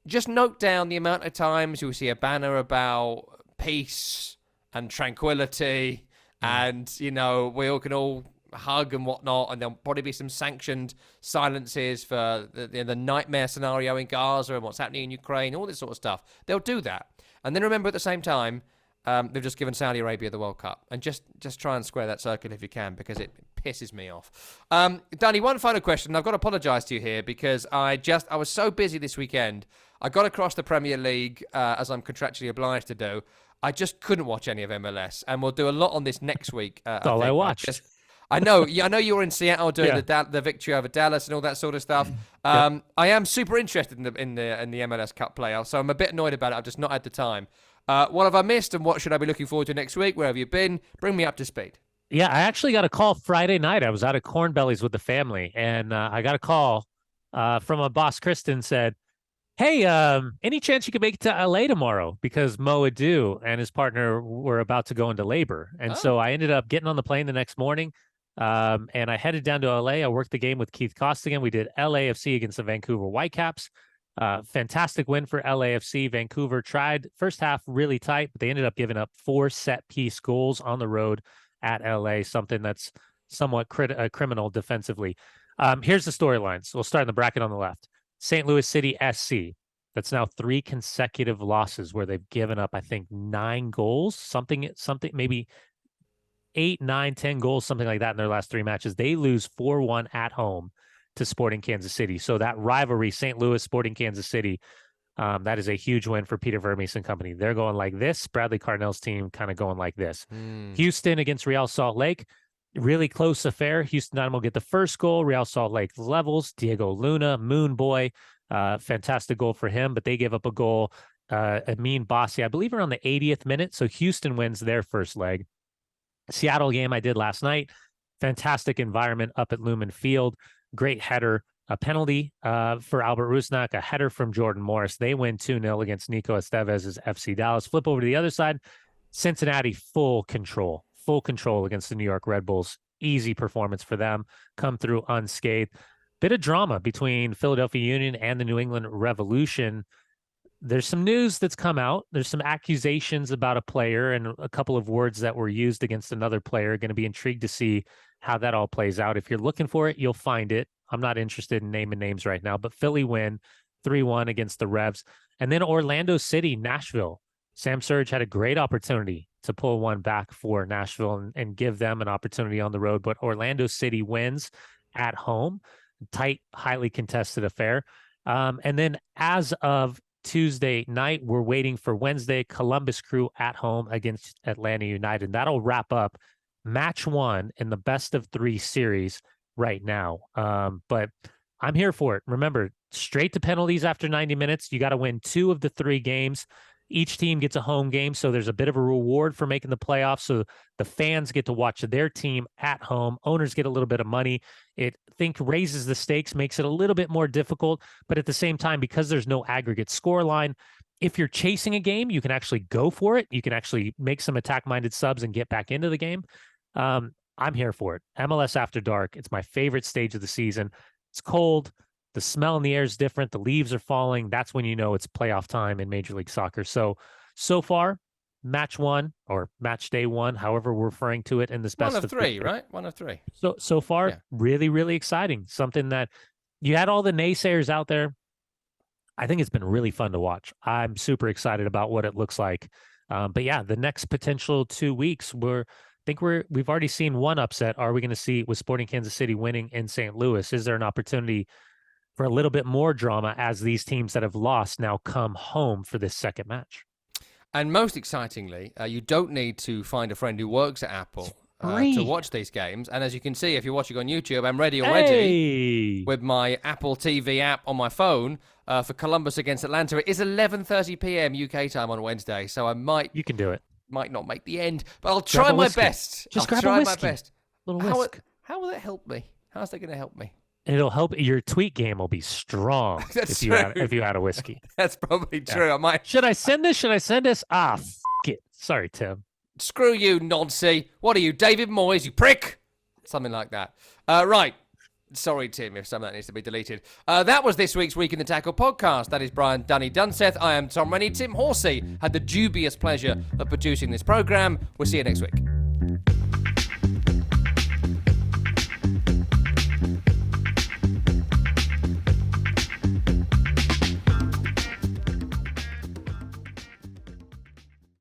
Just note down the amount of times you'll see a banner about peace and tranquility, and, we all can all hug and whatnot, and there'll probably be some sanctioned silences for the nightmare scenario in Gaza and what's happening in Ukraine, all this sort of stuff. They'll do that. And then remember at the same time, they've just given Saudi Arabia the World Cup. And just try and square that circle if you can, because it pisses me off. Danny, one final question. I've got to apologise to you here because I was so busy this weekend. I got across the Premier League, as I'm contractually obliged to do. I just couldn't watch any of MLS, and we'll do a lot on this next week. That's all I watched. I know. Yeah, I know you were in Seattle doing Yeah. the victory over Dallas and all that sort of stuff. Yep. I am super interested in the MLS Cup playoffs, so I'm a bit annoyed about it. I've just not had the time. What have I missed, and what should I be looking forward to next week? Where have you been? Bring me up to speed. Yeah, I actually got a call Friday night. I was out at Corn Bellies with the family, and I got a call from a boss. Kristen said, "Hey, any chance you could make it to LA tomorrow? Because Mo Adu and his partner were about to go into labor." And Oh, so I ended up getting on the plane the next morning, and I headed down to LA. I worked the game with Keith Costigan. We did LAFC against the Vancouver Whitecaps. Fantastic win for LAFC. Vancouver tried first half really tight, but they ended up giving up 4 set piece goals on the road at LA, something that's somewhat criminal defensively. Here's the storylines. We'll start in the bracket on the left. St. Louis City SC. That's now 3 consecutive losses where they've given up, I think, 9 goals, something, maybe 8, 9, 10 goals, something like that in their last 3 matches. They lose 4-1 at home to Sporting Kansas City. So that rivalry, St. Louis, Sporting Kansas City, that is a huge win for Peter Vermes and company. They're going like this. Bradley Cardinel's team kind of going like this. Houston against Real Salt Lake. Really close affair. Houston Dynamo get the first goal. Real Salt Lake levels. Diego Luna, Moon Boy, fantastic goal for him, but they give up a goal. Amin Bassi, I believe, around the 80th minute. So Houston wins their first leg. Seattle game I did last night. Fantastic environment up at Lumen Field. Great header. A penalty for Albert Rusnak, a header from Jordan Morris. They win 2-0 against Nico Estevez's FC Dallas. Flip over to the other side. Cincinnati, full control against the New York Red Bulls. Easy performance for them. Come through unscathed. Bit of drama between Philadelphia Union and the New England Revolution. There's some news that's come out. There's some accusations about a player and a couple of words that were used against another player. Going to be intrigued to see how that all plays out. If you're looking for it, you'll find it. I'm not interested in naming names right now, but Philly win 3-1 against the Revs. And then Orlando City, Nashville. Sam Surge had a great opportunity to pull one back for Nashville and give them an opportunity on the road, but Orlando City wins at home. Tight, highly contested affair. And then as of Tuesday night, we're waiting for Wednesday, Columbus Crew at home against Atlanta United. That'll wrap up match 1 in the best of 3 series right now. But I'm here for it. Remember, straight to penalties after 90 minutes. You got to win 2 of the 3 games. Each team gets a home game, so there's a bit of a reward for making the playoffs. So the fans get to watch their team at home. Owners get a little bit of money. It raises the stakes, makes it a little bit more difficult. But at the same time, because there's no aggregate score line, if you're chasing a game, you can actually go for it. You can actually make some attack-minded subs and get back into the game. I'm here for it. MLS After Dark. It's my favorite stage of the season. It's cold. The smell in the air is different. The leaves are falling. That's when you know it's playoff time in Major League Soccer. So far, match 1 or match day 1, however we're referring to it in this best of 3, right? 1 of 3. So far, yeah. Really, really exciting. Something that you had all the naysayers out there. I think it's been really fun to watch. I'm super excited about what it looks like. But yeah, the next potential 2 weeks, we've already seen one upset. Are we going to see with Sporting Kansas City winning in St. Louis? Is there an opportunity for a little bit more drama as these teams that have lost now come home for this second match? And most excitingly, you don't need to find a friend who works at Apple to watch these games. And as you can see, if you're watching on YouTube, I'm ready already with my Apple TV app on my phone for Columbus against Atlanta. It is 11:30 p.m. UK time on Wednesday, so You can do it. Might not make the end, but I'll try my best. Just grab a whiskey. Little whisk. How will it help me? How's that going to help me? It'll help. Your tweet game will be strong if you had a whiskey. That's probably true. I might. Should I send this? It. Sorry, Tim. Screw you, Noncy. What are you, David Moyes, you prick? Something like that. Right. Sorry, Tim, if some of that needs to be deleted. That was this week's Week in the Tackle podcast. That is Brian Dunny Dunseth. I am Tom Rennie. Tim Horsey had the dubious pleasure of producing this program. We'll see you next week.